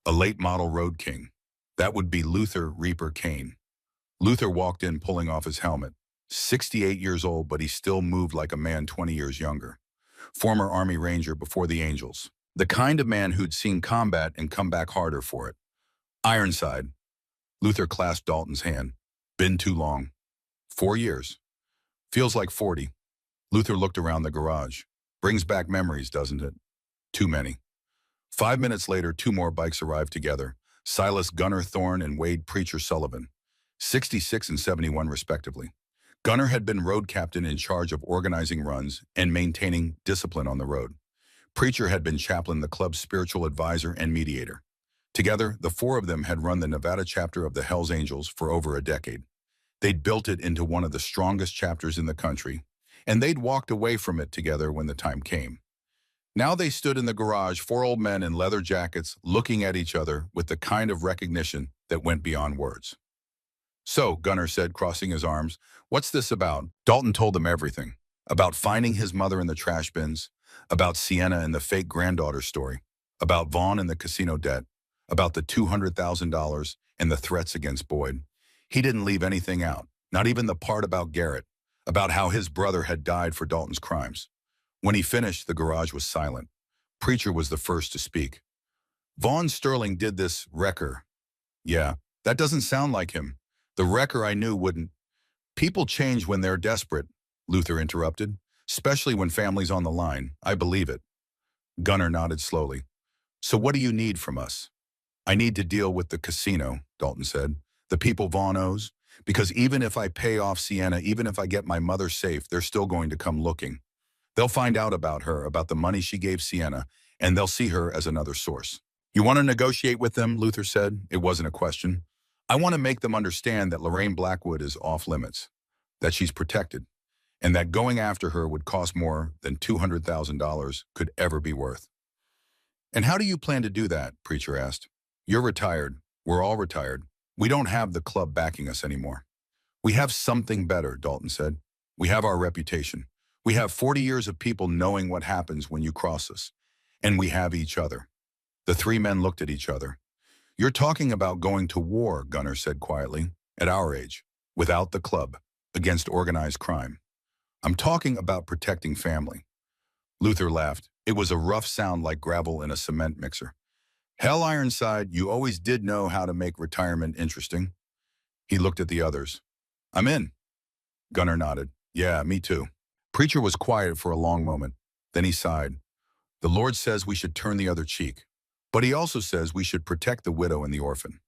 A late model Road King. That would be Luther Reaper Kane. Luther walked in pulling off his helmet. 68 years old, but he still moved like a man 20 years younger. Former Army Ranger before the Angels. The kind of man who'd seen combat and come back harder for it. Ironside. Luther clasped Dalton's hand. Been too long. 4 years. Feels like 40. Luther looked around the garage. Brings back memories, doesn't it? Too many. 5 minutes later, two more bikes arrived together. Silas Gunner Thorne and Wade Preacher Sullivan. 66 and 71 respectively. Gunner had been road captain in charge of organizing runs and maintaining discipline on the road. Preacher had been chaplain, the club's spiritual advisor and mediator. Together, the four of them had run the Nevada chapter of the Hells Angels for over a decade. They'd built it into one of the strongest chapters in the country, and they'd walked away from it together when the time came. Now they stood in the garage, four old men in leather jackets, looking at each other with the kind of recognition that went beyond words. So, Gunner said, crossing his arms, what's this about? Dalton told them everything. About finding his mother in the trash bins, about Sienna and the fake granddaughter story, about Vaughn and the casino debt, about the $200,000 and the threats against Boyd. He didn't leave anything out, not even the part about Garrett, about how his brother had died for Dalton's crimes. When he finished, the garage was silent. Preacher was the first to speak. Vaughn Sterling did this wrecker. Yeah, that doesn't sound like him. The wrecker I knew wouldn't. People change when they're desperate, Luther interrupted, especially when family's on the line. I believe it. Gunner nodded slowly. So what do you need from us? I need to deal with the casino, Dalton said. The people Vaughn owes. Because even if I pay off Sienna, even if I get my mother safe, they're still going to come looking. They'll find out about her, about the money she gave Sienna, and they'll see her as another source. You want to negotiate with them, Luther said. It wasn't a question. I want to make them understand that Lorraine Blackwood is off limits, that she's protected, and that going after her would cost more than $200,000 could ever be worth. And how do you plan to do that? Preacher asked. You're retired. We're all retired. We don't have the club backing us anymore. We have something better, Dalton said. We have our reputation. We have 40 years of people knowing what happens when you cross us. And we have each other. The three men looked at each other. You're talking about going to war, Gunner said quietly, at our age, without the club, against organized crime. I'm talking about protecting family. Luther laughed. It was a rough sound like gravel in a cement mixer. Hell, Ironside, you always did know how to make retirement interesting. He looked at the others. I'm in. Gunner nodded. Yeah, me too. Preacher was quiet for a long moment. Then he sighed. The Lord says we should turn the other cheek. But he also says we should protect the widow and the orphan.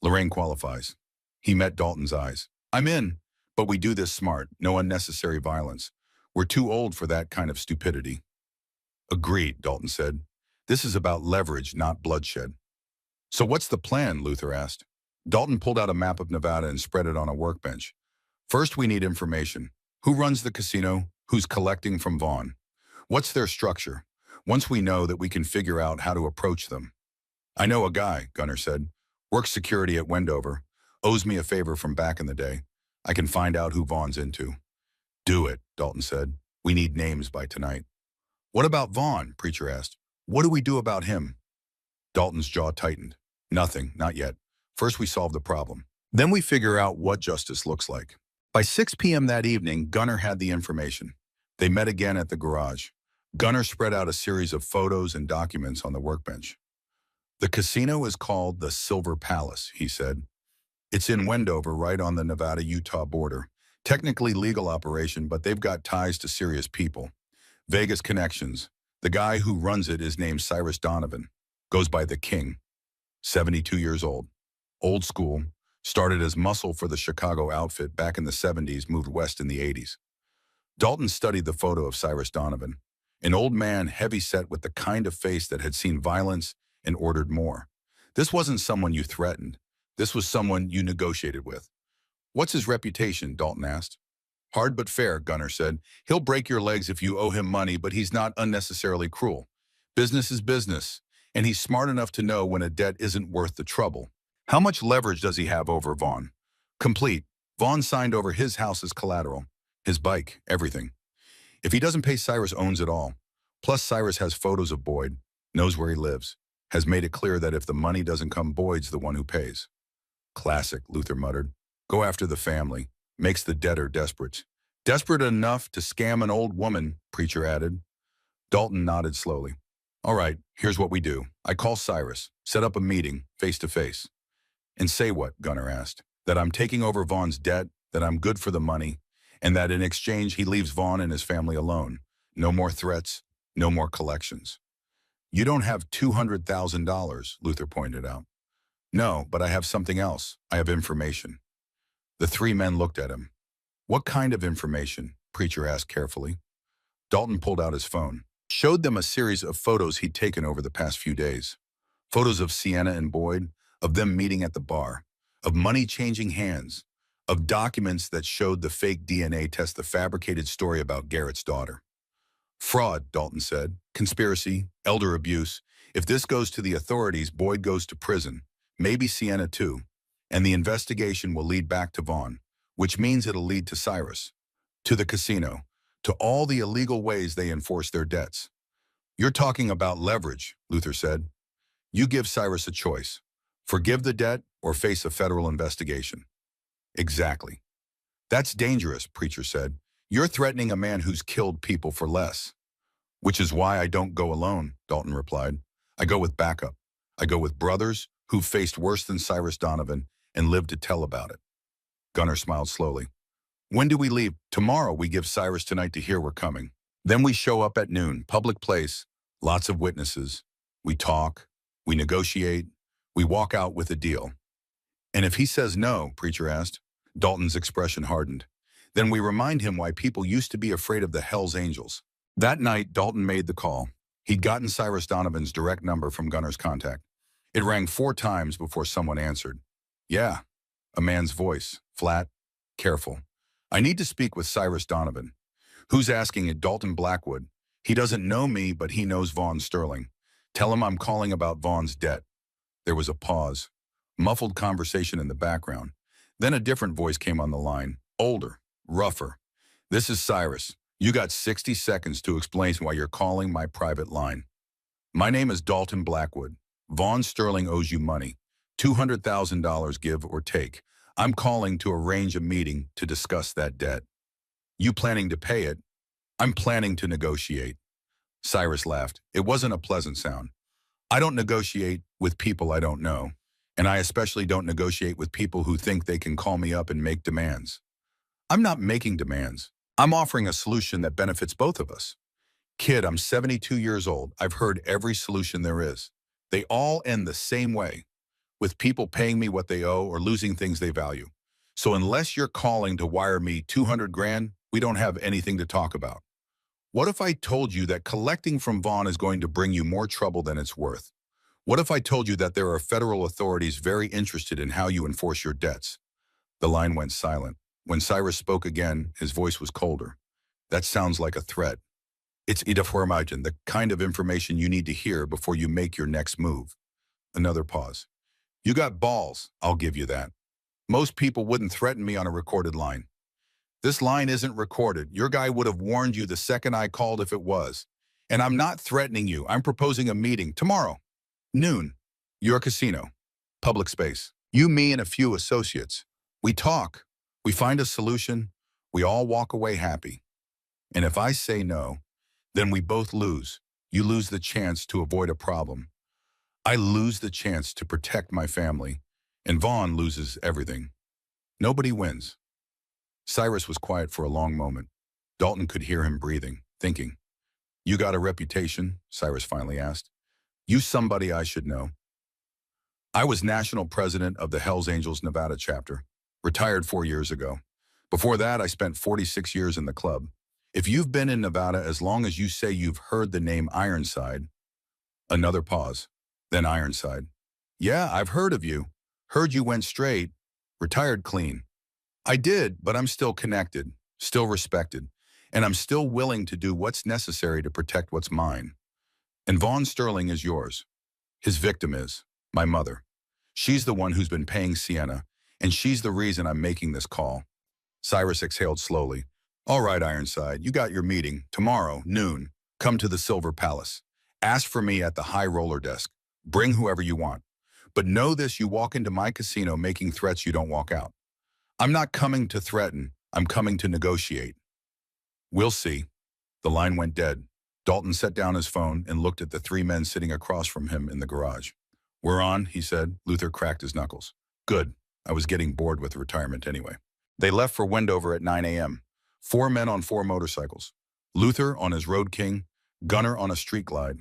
Lorraine qualifies. He met Dalton's eyes. I'm in, but we do this smart, no unnecessary violence. We're too old for that kind of stupidity. Agreed, Dalton said. This is about leverage, not bloodshed. So what's the plan? Luther asked. Dalton pulled out a map of Nevada and spread it on a workbench. First, we need information. Who runs the casino? Who's collecting from Vaughn? What's their structure? Once we know that, we can figure out how to approach them. I know a guy, Gunner said. Works security at Wendover. Owes me a favor from back in the day. I can find out who Vaughn's into. Do it, Dalton said. We need names by tonight. What about Vaughn? Preacher asked. What do we do about him? Dalton's jaw tightened. Nothing, not yet. First we solve the problem. Then we figure out what justice looks like. By 6 p.m. that evening, Gunner had the information. They met again at the garage. Gunner spread out a series of photos and documents on the workbench. The casino is called the Silver Palace, he said. It's in Wendover, right on the Nevada-Utah border. Technically legal operation, but they've got ties to serious people. Vegas connections. The guy who runs it is named Cyrus Donovan. Goes by the King. 72 years old. Old school. Started as muscle for the Chicago outfit back in the 70s, moved west in the 80s. Dalton studied the photo of Cyrus Donovan. An old man, heavy-set with the kind of face that had seen violence and ordered more. This wasn't someone you threatened. This was someone you negotiated with. What's his reputation? Dalton asked. Hard but fair, Gunner said. He'll break your legs if you owe him money, but he's not unnecessarily cruel. Business is business, and he's smart enough to know when a debt isn't worth the trouble. How much leverage does he have over Vaughn? Complete. Vaughn signed over his house as collateral, his bike, everything. If he doesn't pay, Cyrus owns it all. Plus, Cyrus has photos of Boyd, knows where he lives, has made it clear that if the money doesn't come, Boyd's the one who pays. Classic, Luther muttered. Go after the family. Makes the debtor desperate. Desperate enough to scam an old woman, Preacher added. Dalton nodded slowly. All right, here's what we do. I call Cyrus, set up a meeting, face to face. And say what? Gunnar asked. That I'm taking over Vaughn's debt, that I'm good for the money, and that in exchange he leaves Vaughn and his family alone. No more threats, no more collections. You don't have $200,000, Luther pointed out. No, but I have something else. I have information. The three men looked at him. What kind of information? Preacher asked carefully. Dalton pulled out his phone, showed them a series of photos he'd taken over the past few days. Photos of Sienna and Boyd, of them meeting at the bar, of money changing hands, of documents that showed the fake DNA test, the fabricated story about Garrett's daughter. Fraud, Dalton said. Conspiracy, elder abuse. If this goes to the authorities, Boyd goes to prison. Maybe Sienna too. And the investigation will lead back to Vaughn, which means it'll lead to Cyrus, to the casino, to all the illegal ways they enforce their debts. You're talking about leverage, Luther said. You give Cyrus a choice. Forgive the debt or face a federal investigation. Exactly. That's dangerous, Preacher said. You're threatening a man who's killed people for less. Which is why I don't go alone, Dalton replied. I go with backup. I go with brothers who've faced worse than Cyrus Donovan and lived to tell about it. Gunnar smiled slowly. When do we leave? Tomorrow. We give Cyrus tonight to hear we're coming. Then we show up at noon, public place, lots of witnesses. We talk, we negotiate, we walk out with a deal. And if he says no, Preacher asked. Dalton's expression hardened. Then we remind him why people used to be afraid of the Hells Angels. That night, Dalton made the call. He'd gotten Cyrus Donovan's direct number from Gunnar's contact. It rang 4 times before someone answered. Yeah, a man's voice, flat, careful. I need to speak with Cyrus Donovan. Who's asking it? Dalton Blackwood. He doesn't know me, but he knows Vaughn Sterling. Tell him I'm calling about Vaughn's debt. There was a pause, muffled conversation in the background. Then a different voice came on the line, older, rougher. This is Cyrus. You got 60 seconds to explain why you're calling my private line. My name is Dalton Blackwood. Vaughn Sterling owes you money. $200,000 give or take. I'm calling to arrange a meeting to discuss that debt. You planning to pay it? I'm planning to negotiate. Cyrus laughed. It wasn't a pleasant sound. I don't negotiate with people I don't know, and I especially don't negotiate with people who think they can call me up and make demands. I'm not making demands. I'm offering a solution that benefits both of us. Kid, I'm 72 years old. I've heard every solution there is. They all end the same way, with people paying me what they owe or losing things they value. So unless you're calling to wire me 200 grand, we don't have anything to talk about. What if I told you that collecting from Vaughn is going to bring you more trouble than it's worth? What if I told you that there are federal authorities very interested in how you enforce your debts? The line went silent. When Cyrus spoke again, his voice was colder. That sounds like a threat. It's information, the kind of information you need to hear before you make your next move. Another pause. You got balls, I'll give you that. Most people wouldn't threaten me on a recorded line. This line isn't recorded. Your guy would have warned you the second I called if it was. And I'm not threatening you. I'm proposing a meeting tomorrow, noon, your casino, public space. You, me, and a few associates. We talk. We find a solution. We all walk away happy. And if I say no, then we both lose. You lose the chance to avoid a problem. I lose the chance to protect my family. And Vaughn loses everything. Nobody wins. Cyrus was quiet for a long moment. Dalton could hear him breathing, thinking. You got a reputation? Cyrus finally asked. You somebody I should know. I was national president of the Hells Angels Nevada chapter, retired 4 years ago. Before that, I spent 46 years in the club. If you've been in Nevada as long as you say you've heard the name Ironside. Another pause, then Ironside. Yeah, I've heard of you. Heard you went straight, retired clean. I did, but I'm still connected, still respected, and I'm still willing to do what's necessary to protect what's mine. And Vaughn Sterling is yours. His victim is my mother. She's the one who's been paying Sienna, and she's the reason I'm making this call. Cyrus exhaled slowly. All right, Ironside, you got your meeting. Tomorrow, noon. Come to the Silver Palace. Ask for me at the high roller desk. Bring whoever you want. But know this, you walk into my casino making threats, you don't walk out. I'm not coming to threaten. I'm coming to negotiate. We'll see. The line went dead. Dalton set down his phone and looked at the three men sitting across from him in the garage. We're on, he said. Luther cracked his knuckles. Good. I was getting bored with retirement anyway. They left for Wendover at 9 a.m. 4 men on 4 motorcycles. Luther on his Road King, Gunner on a Street Glide,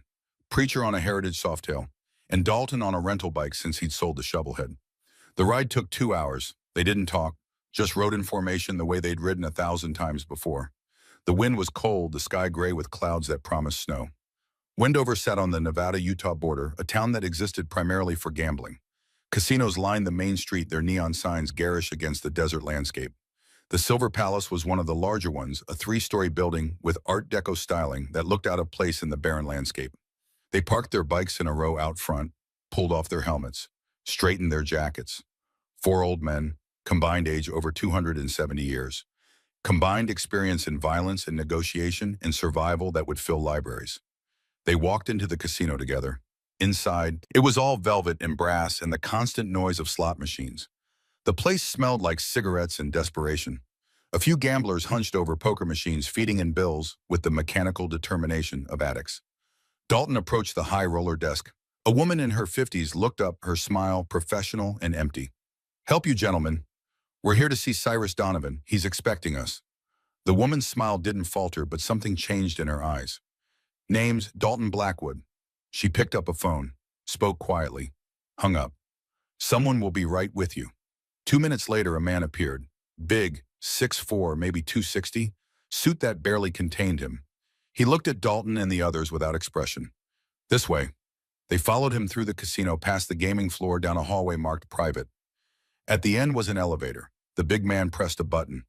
Preacher on a Heritage Softail, and Dalton on a rental bike since he'd sold the Shovelhead. The ride took 2 hours. They didn't talk, just rode in formation the way they'd ridden 1,000 times before. The wind was cold, the sky gray with clouds that promised snow. Wendover sat on the Nevada-Utah border, a town that existed primarily for gambling. Casinos lined the main street, their neon signs garish against the desert landscape. The Silver Palace was one of the larger ones, a 3-story building with Art Deco styling that looked out of place in the barren landscape. They parked their bikes in a row out front, pulled off their helmets, straightened their jackets. 4 old men, combined age over 270 years. Combined experience in violence and negotiation and survival that would fill libraries. They walked into the casino together. Inside, it was all velvet and brass and the constant noise of slot machines. The place smelled like cigarettes and desperation. A few gamblers hunched over poker machines feeding in bills with the mechanical determination of addicts. Dalton approached the high roller desk. A woman in her 50s looked up, her smile professional and empty. Help you, gentlemen. We're here to see Cyrus Donovan. He's expecting us. The woman's smile didn't falter, but something changed in her eyes. Name's Dalton Blackwood. She picked up a phone, spoke quietly, hung up. Someone will be right with you. 2 minutes later, a man appeared. Big, 6'4", maybe 260, suit that barely contained him. He looked at Dalton and the others without expression. This way. They followed him through the casino, past the gaming floor, down a hallway marked private. At the end was an elevator. The big man pressed a button.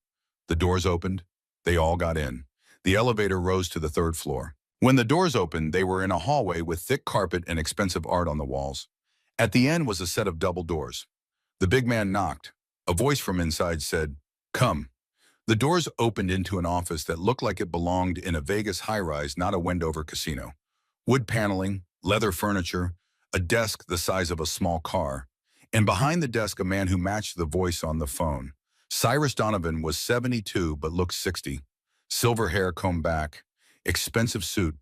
The doors opened. They all got in. The elevator rose to the 3rd floor. When the doors opened, they were in a hallway with thick carpet and expensive art on the walls. At the end was a set of double doors. The big man knocked. A voice from inside said, "Come." The doors opened into an office that looked like it belonged in a Vegas high-rise, not a Wendover casino. Wood paneling, leather furniture, a desk the size of a small car. And behind the desk, a man who matched the voice on the phone. Cyrus Donovan was 72 but looked 60. Silver hair combed back, expensive suit,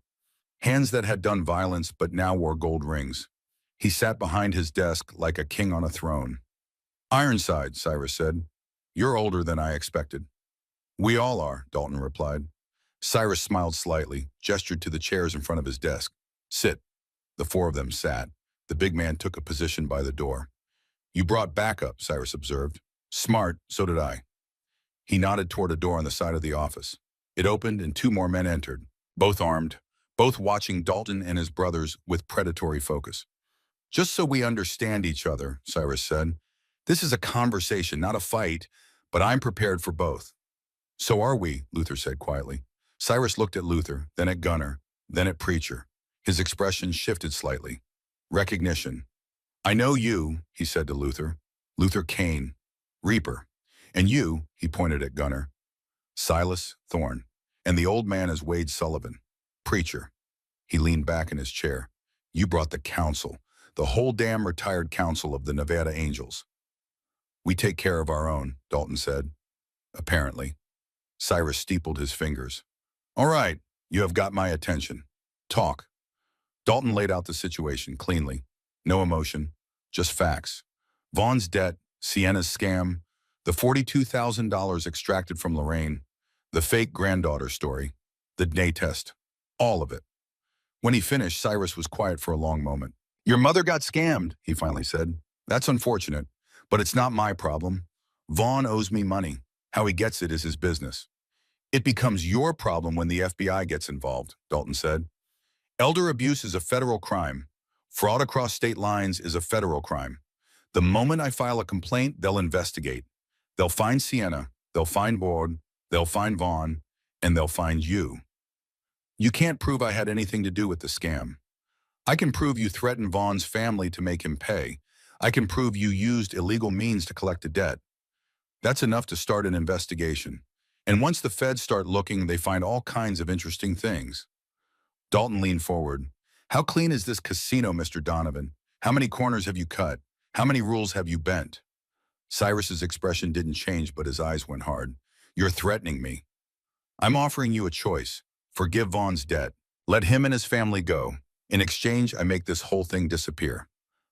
hands that had done violence but now wore gold rings. He sat behind his desk like a king on a throne. "Ironside," Cyrus said. "You're older than I expected." "We all are," Dalton replied. Cyrus smiled slightly, gestured to the chairs in front of his desk. "Sit." The 4 of them sat. The big man took a position by the door. "You brought backup," Cyrus observed. "Smart, so did I." He nodded toward a door on the side of the office. It opened and 2 more men entered, both armed, both watching Dalton and his brothers with predatory focus. "Just so we understand each other," Cyrus said, "this is a conversation, not a fight, but I'm prepared for both." "So are we," Luther said quietly. Cyrus looked at Luther, then at Gunner, then at Preacher. His expression shifted slightly. Recognition. "I know you," he said to Luther. "Luther Kane, Reaper. And you," he pointed at Gunner, "Silas Thorne. And the old man is Wade Sullivan, Preacher." He leaned back in his chair. "You brought the council, the whole damn retired council of the Nevada Angels." "We take care of our own," Dalton said. "Apparently." Cyrus steepled his fingers. "All right, you have got my attention. Talk." Dalton laid out the situation cleanly. No emotion, just facts. Vaughn's debt, Sienna's scam, the $42,000 extracted from Lorraine, the fake granddaughter story, the DNA test, all of it. When he finished, Cyrus was quiet for a long moment. "Your mother got scammed," he finally said. "That's unfortunate, but it's not my problem. Vaughn owes me money. How he gets it is his business." "It becomes your problem when the FBI gets involved," Dalton said. "Elder abuse is a federal crime. Fraud across state lines is a federal crime. The moment I file a complaint, they'll investigate. They'll find Sienna, they'll find Ward, they'll find Vaughn, and they'll find you. You can't prove I had anything to do with the scam. I can prove you threatened Vaughn's family to make him pay. I can prove you used illegal means to collect a debt. That's enough to start an investigation. And once the feds start looking, they find all kinds of interesting things. Dalton leaned forward. How clean is this casino, Mr. Donovan? How many corners have you cut? How many rules have you bent? Cyrus's expression didn't change, but his eyes went hard. You're threatening me. I'm offering you a choice. Forgive Vaughn's debt. Let him and his family go. In exchange, I make this whole thing disappear.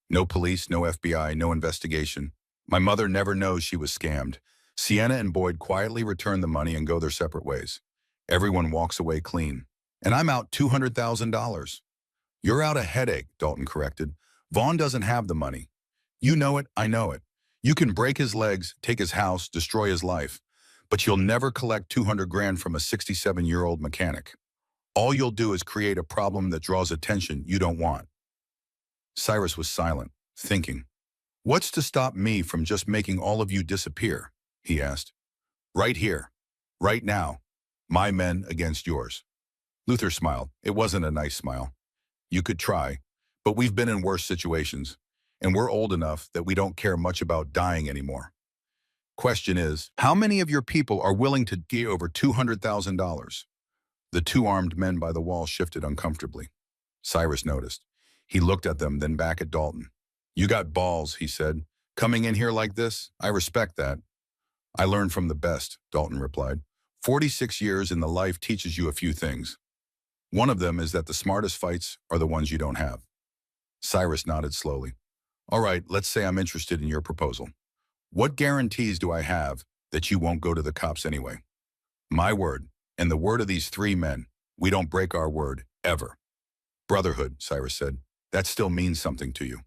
No police, no FBI, no investigation. My mother never knows she was scammed. Sienna and Boyd quietly return the money and go their separate ways. Everyone walks away clean. And I'm out $200,000. You're out a headache, Dalton corrected. Vaughn doesn't have the money. You know it, I know it. You can break his legs, take his house, destroy his life. But you'll never collect 200 grand from a 67-year-old mechanic. All you'll do is create a problem that draws attention you don't want. Cyrus was silent, thinking. What's to stop me from just making all of you disappear? He asked. Right here. Right now. My men against yours. Luther smiled. It wasn't a nice smile. You could try, but we've been in worse situations, and we're old enough that we don't care much about dying anymore. Question is, how many of your people are willing to give over $200,000? The two armed men by the wall shifted uncomfortably. Cyrus noticed. He looked at them, then back at Dalton. You got balls, he said. Coming in here like this, I respect that. I learned from the best, Dalton replied. 46 years in the life teaches you a few things. One of them is that the smartest fights are the ones you don't have. Cyrus nodded slowly. All right, let's say I'm interested in your proposal. What guarantees do I have that you won't go to the cops anyway? My word, and the word of these three men, we don't break our word, ever. Brotherhood, Cyrus said, that still means something to you.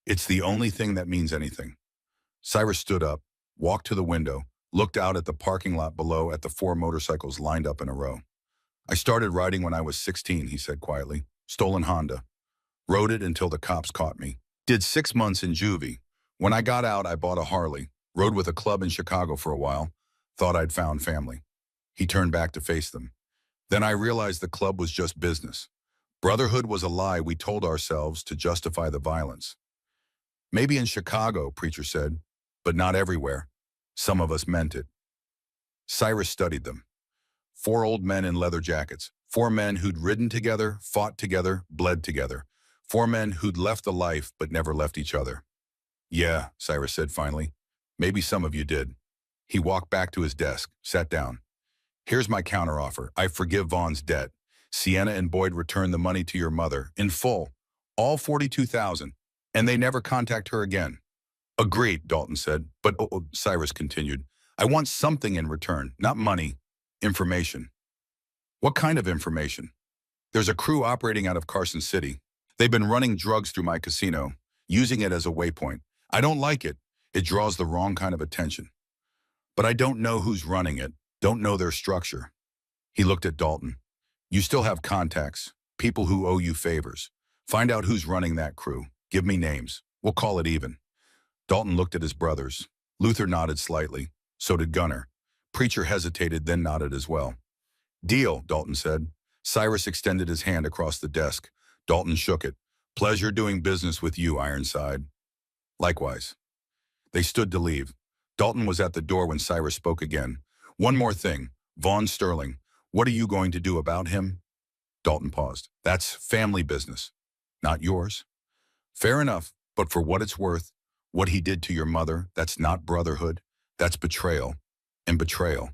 It's the only thing that means anything. Cyrus stood up, walked to the window, looked out at the parking lot below at the 4 motorcycles lined up in a row. I started riding when I was 16, he said quietly. Stolen Honda. Rode it until the cops caught me. Did 6 months in juvie. When I got out, I bought a Harley. Rode with a club in Chicago for a while. Thought I'd found family. He turned back to face them. Then I realized the club was just business. Brotherhood was a lie we told ourselves to justify the violence. Maybe in Chicago, Preacher said, but not everywhere. Some of us meant it. Cyrus studied them. 4 old men in leather jackets. 4 men who'd ridden together, fought together, bled together. 4 men who'd left the life but never left each other. Yeah, Cyrus said finally. Maybe some of you did. He walked back to his desk, sat down. Here's my counteroffer. I forgive Vaughn's debt. Sienna and Boyd return the money to your mother, in full. All $42,000. And they never contact her again. Agreed, Dalton said. But, Cyrus continued, I want something in return, not money. Information. What kind of information? There's a crew operating out of Carson City. They've been running drugs through my casino, using it as a waypoint. I don't like it. It draws the wrong kind of attention. But I don't know who's running it, don't know their structure. He looked at Dalton. You still have contacts, people who owe you favors. Find out who's running that crew. Give me names. We'll call it even. Dalton looked at his brothers. Luther nodded slightly. So did Gunnar. Preacher hesitated, then nodded as well. Deal, Dalton said. Cyrus extended his hand across the desk. Dalton shook it. Pleasure doing business with you, Ironside. Likewise. They stood to leave. Dalton was at the door when Cyrus spoke again. One more thing. Vaughn Sterling. What are you going to do about him? Dalton paused. That's family business. Not yours. Fair enough, but for what it's worth, what he did to your mother, that's not brotherhood. That's betrayal. And betrayal.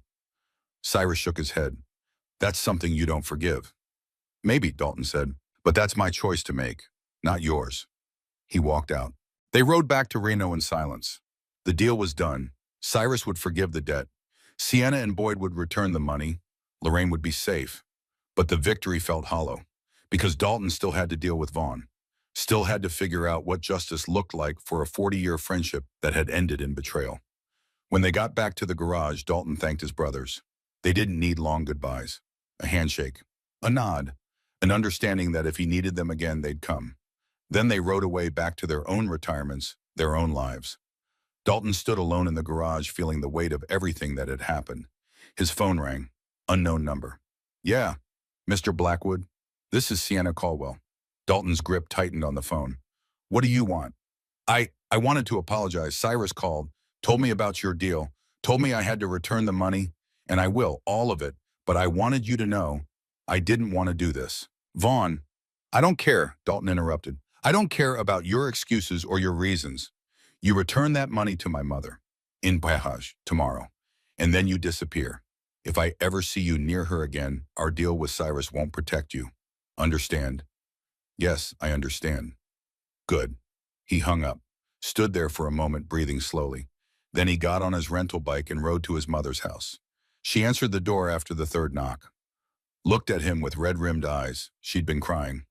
Cyrus shook his head. That's something you don't forgive. Maybe, Dalton said, but that's my choice to make, not yours. He walked out. They rode back to Reno in silence. The deal was done. Cyrus would forgive the debt. Sienna and Boyd would return the money. Lorraine would be safe. But the victory felt hollow, because Dalton still had to deal with Vaughn. Still had to figure out what justice looked like for a 40-year friendship that had ended in betrayal. When they got back to the garage, Dalton thanked his brothers. They didn't need long goodbyes. A handshake, a nod, an understanding that if he needed them again, they'd come. Then they rode away back to their own retirements, their own lives. Dalton stood alone in the garage, feeling the weight of everything that had happened. His phone rang. Unknown number. Yeah, Mr. Blackwood, this is Sienna Caldwell. Dalton's grip tightened on the phone. What do you want? I wanted to apologize. Cyrus called, told me about your deal, told me I had to return the money, and I will, all of it. But I wanted you to know I didn't want to do this. Vaughn, I don't care, Dalton interrupted. I don't care about your excuses or your reasons. You return that money to my mother in Bahaj tomorrow, and then you disappear. If I ever see you near her again, our deal with Cyrus won't protect you. Understand? Yes, I understand. Good. He hung up, stood there for a moment breathing slowly. Then he got on his rental bike and rode to his mother's house. She answered the door after the third knock, looked at him with red-rimmed eyes. She'd been crying.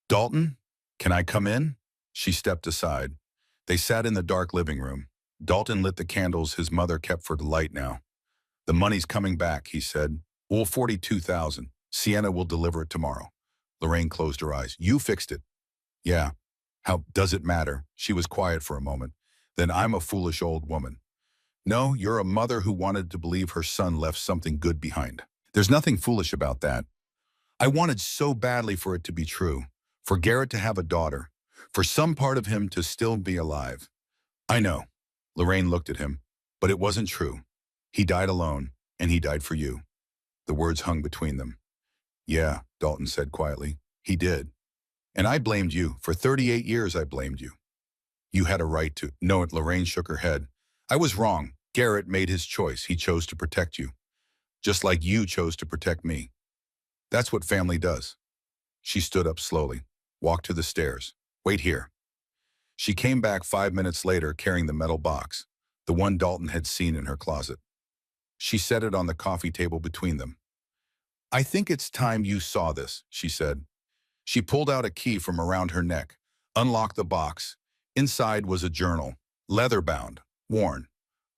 Dalton, can I come in? She stepped aside. They sat in the dark living room. Dalton lit the candles his mother kept for the light now. The money's coming back, he said. All 42,000. Sienna will deliver it tomorrow. Lorraine closed her eyes. You fixed it. Yeah. How does it matter? She was quiet for a moment. Then I'm a foolish old woman. No, you're a mother who wanted to believe her son left something good behind. There's nothing foolish about that. I wanted so badly for it to be true, for Garrett to have a daughter, for some part of him to still be alive. I know. Lorraine looked at him, but it wasn't true. He died alone, and he died for you. The words hung between them. Yeah, Dalton said quietly. He did. And I blamed you. For 38 years I blamed you. You had a right to. No, Lorraine shook her head. I was wrong. Garrett made his choice. He chose to protect you. Just like you chose to protect me. That's what family does. She stood up slowly, walked to the stairs. Wait here. She came back 5 minutes later carrying the metal box, the one Dalton had seen in her closet. She set it on the coffee table between them. I think it's time you saw this, she said. She pulled out a key from around her neck, unlocked the box. Inside was a journal, leather-bound, worn.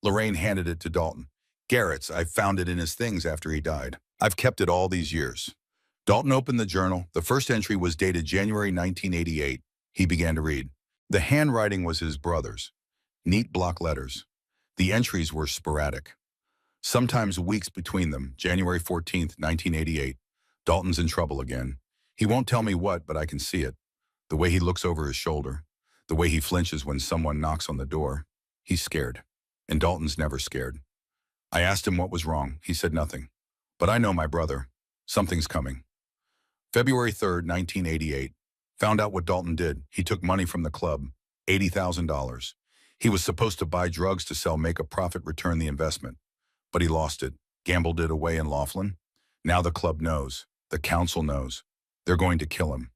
Lorraine handed it to Dalton. Garrett's. I found it in his things after he died. I've kept it all these years. Dalton opened the journal. The first entry was dated January 1988. He began to read. The handwriting was his brother's. Neat block letters. The entries were sporadic. Sometimes weeks between them. January 14th, 1988. Dalton's in trouble again. He won't tell me what, but I can see it. The way he looks over his shoulder. The way he flinches when someone knocks on the door. He's scared. And Dalton's never scared. I asked him what was wrong. He said nothing. But I know my brother. Something's coming. February 3rd, 1988. Found out what Dalton did. He took money from the club. $80,000. He was supposed to buy drugs to sell, make a profit, return the investment. But he lost it. Gambled it away in Laughlin. Now the club knows. The council knows. They're going to kill him.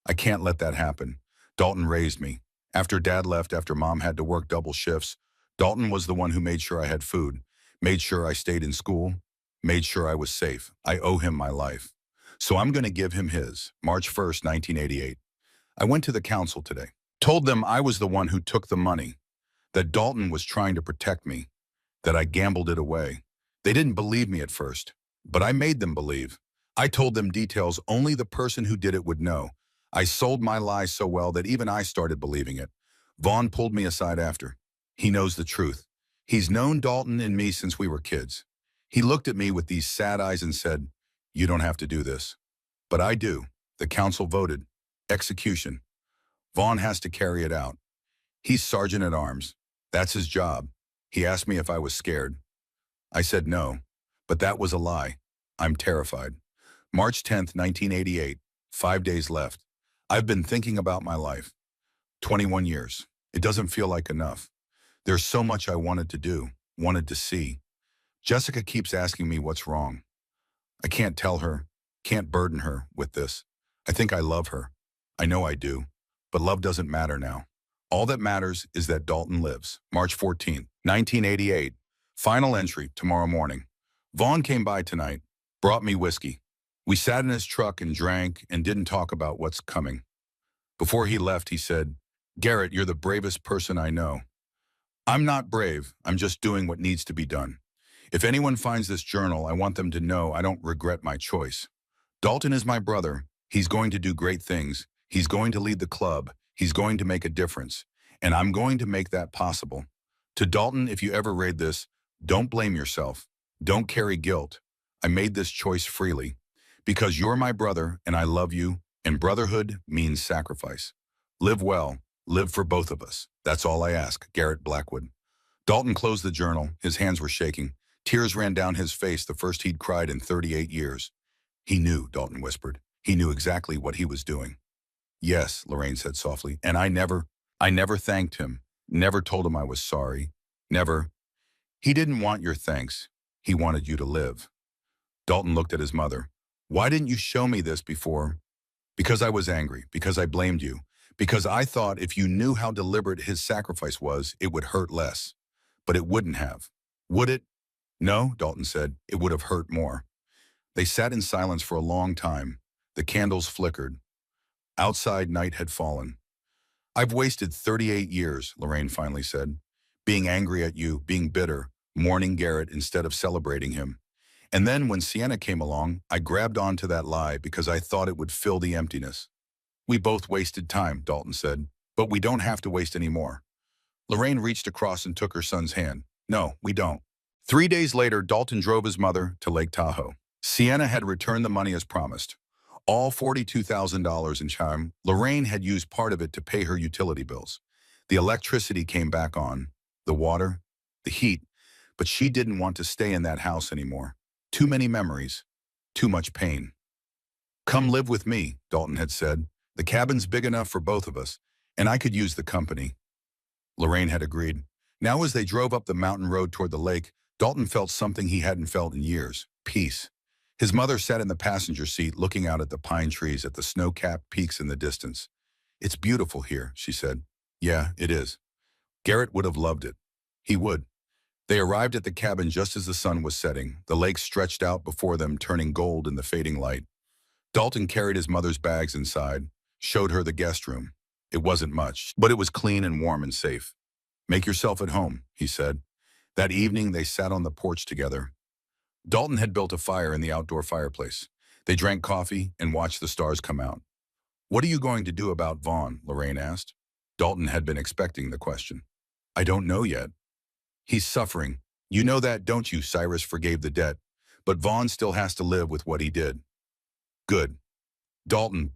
I can't let that happen. Dalton raised me. After Dad left, after Mom had to work double shifts, Dalton was the one who made sure I had food, made sure I stayed in school, made sure I was safe. I owe him my life. So I'm going to give him his. March 1st, 1988. I went to the council today. Told them I was the one who took the money, that Dalton was trying to protect me, that I gambled it away. They didn't believe me at first, but I made them believe. I told them details only the person who did it would know. I sold my lies so well that even I started believing it. Vaughn pulled me aside after. He knows the truth. He's known Dalton and me since we were kids. He looked at me with these sad eyes and said, you don't have to do this. But I do. The council voted. Execution. Vaughn has to carry it out. He's sergeant at arms. That's his job. He asked me if I was scared. I said no, but that was a lie. I'm terrified. March 10th, 1988. 5 days left. I've been thinking about my life. 21 years. It doesn't feel like enough. There's so much I wanted to do, wanted to see. Jessica keeps asking me what's wrong. I can't tell her, can't burden her with this. I think I love her. I know I do. But love doesn't matter now. All that matters is that Dalton lives. March 14th, 1988. Final entry tomorrow morning. Vaughn came by tonight, brought me whiskey. We sat in his truck and drank and didn't talk about what's coming. Before he left, he said, Garrett, you're the bravest person I know. I'm not brave. I'm just doing what needs to be done. If anyone finds this journal, I want them to know I don't regret my choice. Dalton is my brother. He's going to do great things. He's going to lead the club. He's going to make a difference. And I'm going to make that possible. To Dalton, if you ever read this, don't blame yourself. Don't carry guilt. I made this choice freely. Because you're my brother and I love you, And brotherhood means sacrifice. Live well, live for both of us. That's all I ask, Garrett Blackwood. Dalton closed the journal. His hands were shaking. Tears ran down his face, the first he'd cried in 38 years. He knew, Dalton whispered. He knew exactly what he was doing. Yes, Lorraine said softly, and I never thanked him, never told him I was sorry, never. He didn't want your thanks. He wanted you to live. Dalton looked at his mother. Why didn't you show me this before? Because I was angry, because I blamed you, because I thought if you knew how deliberate his sacrifice was, it would hurt less. But it wouldn't have. Would it? No, Dalton said. It would have hurt more. They sat in silence for a long time. The candles flickered. Outside, night had fallen. I've wasted 38 years, Lorraine finally said. Being angry at you, being bitter, mourning Garrett instead of celebrating him. And then when Sienna came along, I grabbed onto that lie because I thought it would fill the emptiness. We both wasted time, Dalton said, but we don't have to waste any more. Lorraine reached across and took her son's hand. No, we don't. 3 days later, Dalton drove his mother to Lake Tahoe. Sienna had returned the money as promised. All $42,000 in charm. Lorraine had used part of it to pay her utility bills. The electricity came back on, the water, the heat, but she didn't want to stay in that house anymore. Too many memories, too much pain. Come live with me, Dalton had said. The cabin's big enough for both of us, and I could use the company. Lorraine had agreed. Now as they drove up the mountain road toward the lake, Dalton felt something he hadn't felt in years, peace. His mother sat in the passenger seat looking out at the pine trees, at the snow-capped peaks in the distance. It's beautiful here, she said. Yeah, it is. Garrett would have loved it. He would. They arrived at the cabin just as the sun was setting. The lake stretched out before them, turning gold in the fading light. Dalton carried his mother's bags inside, showed her the guest room. It wasn't much, but it was clean and warm and safe. Make yourself at home, he said. That evening, they sat on the porch together. Dalton had built a fire in the outdoor fireplace. They drank coffee and watched the stars come out. What are you going to do about Vaughn? Lorraine asked. Dalton had been expecting the question. I don't know yet. He's suffering. You know that, don't you? Cyrus forgave the debt, but Vaughn still has to live with what he did. Good. Dalton,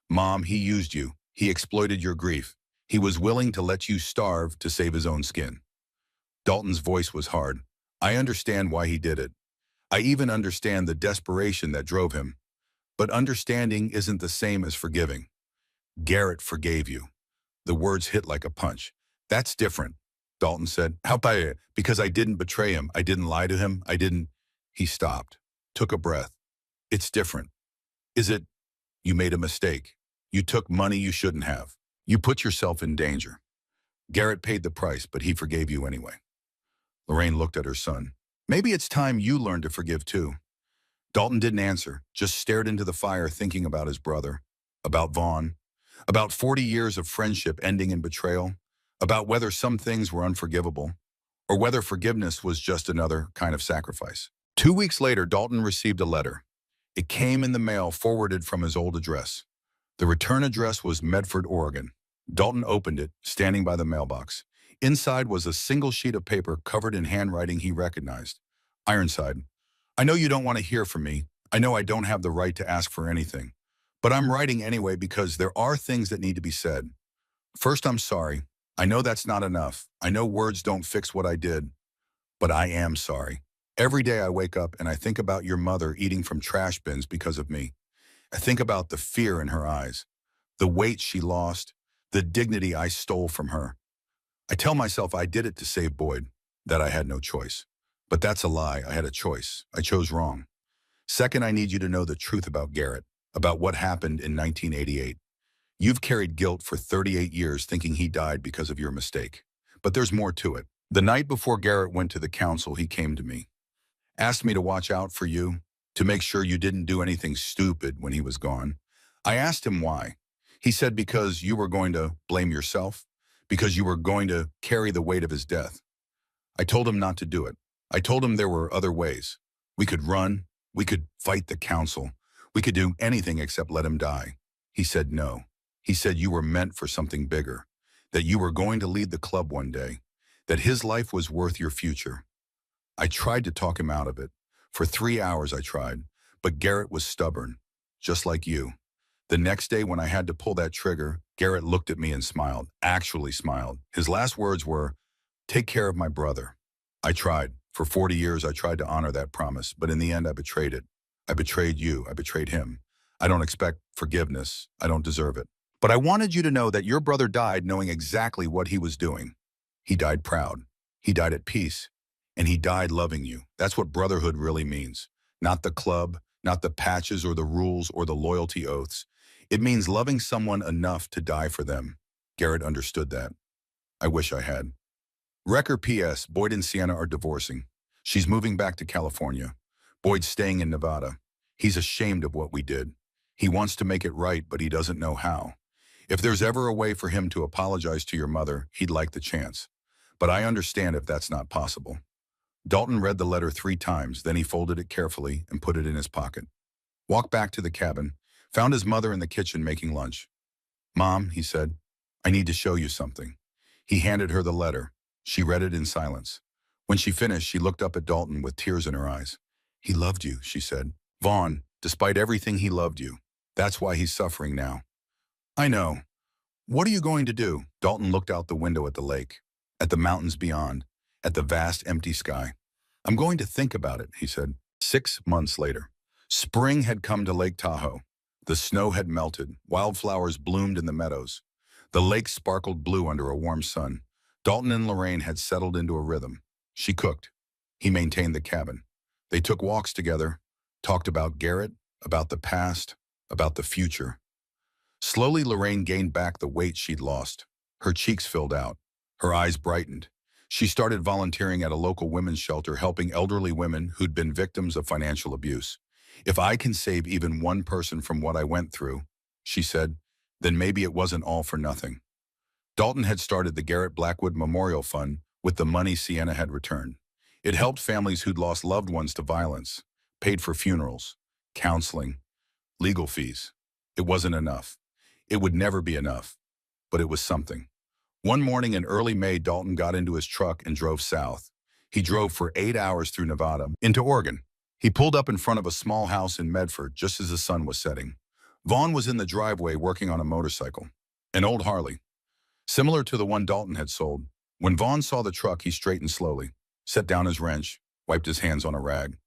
Mom, he used you. He exploited your grief. He was willing to let you starve to save his own skin. Dalton's voice was hard. I understand why he did it. I even understand the desperation that drove him. But understanding isn't the same as forgiving. Garrett forgave you. The words hit like a punch. That's different, Dalton said. How about it? Because I didn't betray him. I didn't lie to him. I didn't. He stopped, took a breath. It's different. Is it? You made a mistake. You took money you shouldn't have. You put yourself in danger. Garrett paid the price, but he forgave you anyway. Lorraine looked at her son. Maybe it's time you learn to forgive too. Dalton didn't answer, just stared into the fire thinking about his brother, about Vaughn, about 40 years of friendship ending in betrayal, about whether some things were unforgivable, or whether forgiveness was just another kind of sacrifice. 2 weeks later, Dalton received a letter. It came in the mail forwarded from his old address. The return address was Medford, Oregon. Dalton opened it, standing by the mailbox. Inside was a single sheet of paper covered in handwriting he recognized. Ironside. I know you don't want to hear from me. I know I don't have the right to ask for anything. But I'm writing anyway because there are things that need to be said. First, I'm sorry. I know that's not enough. I know words don't fix what I did. But I am sorry. Every day I wake up and I think about your mother eating from trash bins because of me. I think about the fear in her eyes, the weight she lost, the dignity I stole from her. I tell myself I did it to save Boyd, that I had no choice. But that's a lie. I had a choice. I chose wrong. Second, I need you to know the truth about Garrett, about what happened in 1988. You've carried guilt for 38 years thinking he died because of your mistake. But there's more to it. The night before Garrett went to the council, he came to me, asked me to watch out for you, to make sure you didn't do anything stupid when he was gone. I asked him why. He said because you were going to blame yourself, because you were going to carry the weight of his death. I told him not to do it. I told him there were other ways. We could run. We could fight the council. We could do anything except let him die. He said no. He said you were meant for something bigger, that you were going to lead the club one day, that his life was worth your future. I tried to talk him out of it. For 3 hours I tried, but Garrett was stubborn, just like you. The next day when I had to pull that trigger, Garrett looked at me and smiled, actually smiled. His last words were, "Take care of my brother." I tried. For 40 years, I tried to honor that promise, but in the end, I betrayed it. I betrayed you. I betrayed him. I don't expect forgiveness. I don't deserve it. But I wanted you to know that your brother died knowing exactly what he was doing. He died proud. He died at peace. And he died loving you. That's what brotherhood really means. Not the club, not the patches or the rules or the loyalty oaths. It means loving someone enough to die for them. Garrett understood that. I wish I had. Wrecker P.S. Boyd and Sienna are divorcing. She's moving back to California. Boyd's staying in Nevada. He's ashamed of what we did. He wants to make it right, but he doesn't know how. If there's ever a way for him to apologize to your mother, he'd like the chance. But I understand if that's not possible. Dalton read the letter 3 times, then he folded it carefully and put it in his pocket. Walked back to the cabin, found his mother in the kitchen making lunch. "Mom," he said, "I need to show you something." He handed her the letter. She read it in silence. When she finished, she looked up at Dalton with tears in her eyes. "He loved you," she said. "Vaughn, despite everything, he loved you. That's why he's suffering now." "I know. What are you going to do?" Dalton looked out the window at the lake, at the mountains beyond, at the vast empty sky. "I'm going to think about it," he said. 6 months later. Spring had come to Lake Tahoe. The snow had melted. Wildflowers bloomed in the meadows. The lake sparkled blue under a warm sun. Dalton and Lorraine had settled into a rhythm. She cooked. He maintained the cabin. They took walks together, talked about Garrett, about the past, about the future. Slowly, Lorraine gained back the weight she'd lost. Her cheeks filled out. Her eyes brightened. She started volunteering at a local women's shelter, helping elderly women who'd been victims of financial abuse. "If I can save even one person from what I went through," she said, "then maybe it wasn't all for nothing." Dalton had started the Garrett Blackwood Memorial Fund with the money Sienna had returned. It helped families who'd lost loved ones to violence, paid for funerals, counseling, legal fees. It wasn't enough. It would never be enough, but it was something. One morning in early May, Dalton got into his truck and drove south. He drove for 8 hours through Nevada, into Oregon. He pulled up in front of a small house in Medford just as the sun was setting. Vaughn was in the driveway working on a motorcycle, an old Harley, similar to the one Dalton had sold. When Vaughn saw the truck, he straightened slowly, set down his wrench, wiped his hands on a rag.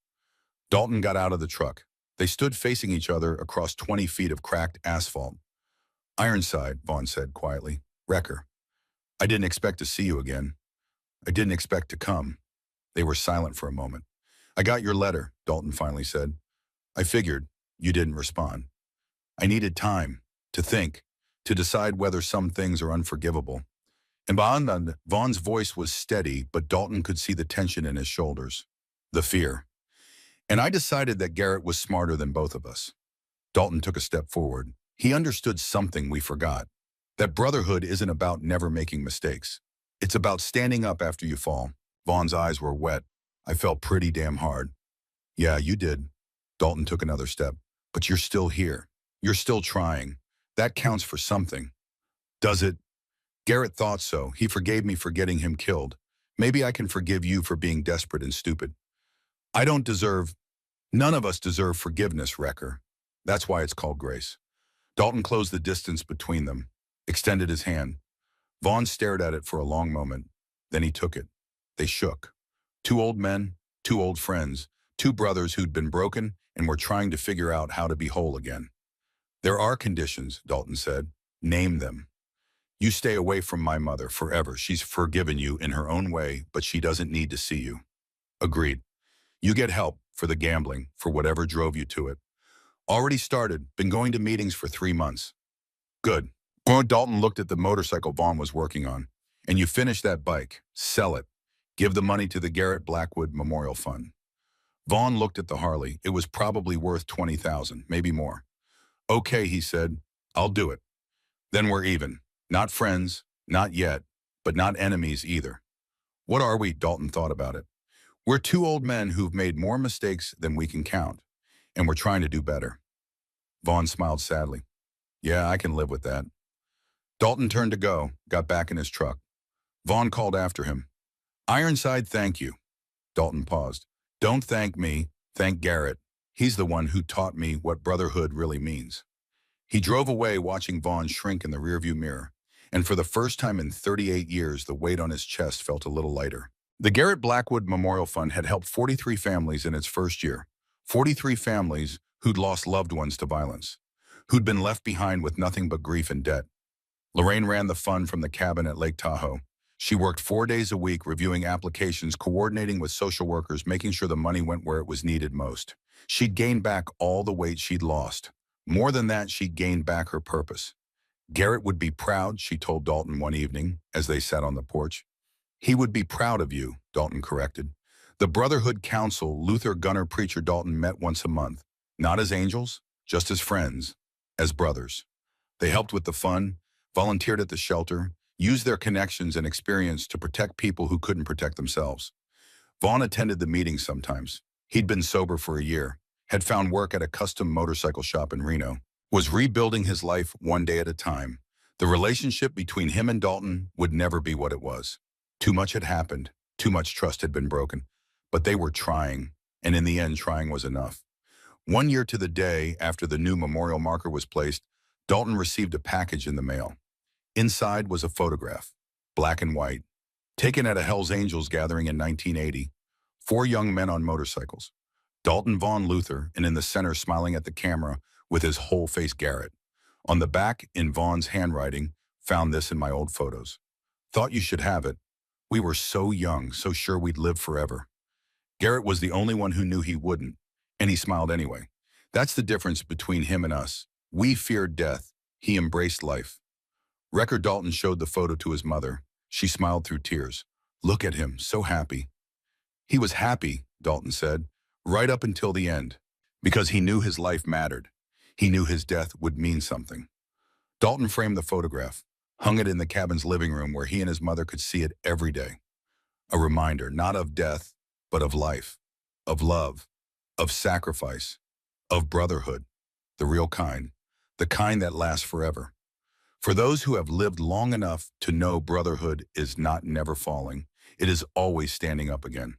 Dalton got out of the truck. They stood facing each other across 20 feet of cracked asphalt. "Ironside," Vaughn said quietly. "Wrecker. I didn't expect to see you again. I didn't expect to come." They were silent for a moment. "I got your letter," Dalton finally said. "I figured you didn't respond. I needed time to think, to decide whether some things are unforgivable." And beyond, Vaughn's voice was steady, but Dalton could see the tension in his shoulders, the fear. "And I decided that Garrett was smarter than both of us." Dalton took a step forward. He understood something we forgot. That brotherhood isn't about never making mistakes. It's about standing up after you fall. Vaughn's eyes were wet. "I felt pretty damn hard." "Yeah, you did." Dalton took another step. "But you're still here. You're still trying. That counts for something." "Does it?" "Garrett thought so. He forgave me for getting him killed. Maybe I can forgive you for being desperate and stupid." "I don't deserve, none of us deserve forgiveness, Wrecker. That's why it's called grace." Dalton closed the distance between them, extended his hand. Vaughn stared at it for a long moment. Then he took it. They shook. 2 old men, 2 old friends, 2 brothers who'd been broken and were trying to figure out how to be whole again. "There are conditions," Dalton said. "Name them." "You stay away from my mother forever. She's forgiven you in her own way, but she doesn't need to see you." "Agreed." "You get help for the gambling, for whatever drove you to it." "Already started. Been going to meetings for 3 months." "Good." Dalton looked at the motorcycle Vaughn was working on. "And you finish that bike. Sell it. Give the money to the Garrett Blackwood Memorial Fund." Vaughn looked at the Harley. It was probably worth $20,000, maybe more. "Okay," he said. "I'll do it. Then we're even. Not friends, not yet, but not enemies either." "What are we?" Dalton thought about it. "We're 2 old men who've made more mistakes than we can count, and we're trying to do better." Vaughn smiled sadly. "Yeah, I can live with that." Dalton turned to go, got back in his truck. Vaughn called after him. "Ironside, thank you." Dalton paused. "Don't thank me, thank Garrett. He's the one who taught me what brotherhood really means." He drove away watching Vaughn shrink in the rearview mirror, and for the first time in 38 years, the weight on his chest felt a little lighter. The Garrett Blackwood Memorial Fund had helped 43 families in its first year, 43 families who'd lost loved ones to violence, who'd been left behind with nothing but grief and debt. Lorraine ran the fund from the cabin at Lake Tahoe. She worked 4 days a week reviewing applications, coordinating with social workers, making sure the money went where it was needed most. She'd gained back all the weight she'd lost. More than that, she'd gained back her purpose. Garrett would be proud, she told Dalton one evening as they sat on the porch. He would be proud of you, Dalton corrected. The Brotherhood Council, Luther Gunner preacher Dalton met once a month, not as angels, just as friends, as brothers. They helped with the fund, volunteered at the shelter, used their connections and experience to protect people who couldn't protect themselves. Vaughn attended the meetings sometimes. He'd been sober for a year, had found work at a custom motorcycle shop in Reno, was rebuilding his life one day at a time. The relationship between him and Dalton would never be what it was. Too much had happened, too much trust had been broken, but they were trying, and in the end, trying was enough. 1 year to the day after the new memorial marker was placed, Dalton received a package in the mail. Inside was a photograph, black and white, taken at a Hells Angels gathering in 1980. 4 young men on motorcycles. Dalton Vaughn Luther, and in the center smiling at the camera with his whole face Garrett. On the back, in Vaughn's handwriting, found this in my old photos. Thought you should have it. We were so young, so sure we'd live forever. Garrett was the only one who knew he wouldn't, and he smiled anyway. That's the difference between him and us. We feared death. He embraced life. Wrecker Dalton showed the photo to his mother. She smiled through tears. Look at him, so happy. He was happy, Dalton said, right up until the end, because he knew his life mattered. He knew his death would mean something. Dalton framed the photograph, hung it in the cabin's living room where he and his mother could see it every day. A reminder, not of death, but of life, of love, of sacrifice, of brotherhood, the real kind, the kind that lasts forever. For those who have lived long enough to know brotherhood is not never falling, it is always standing up again.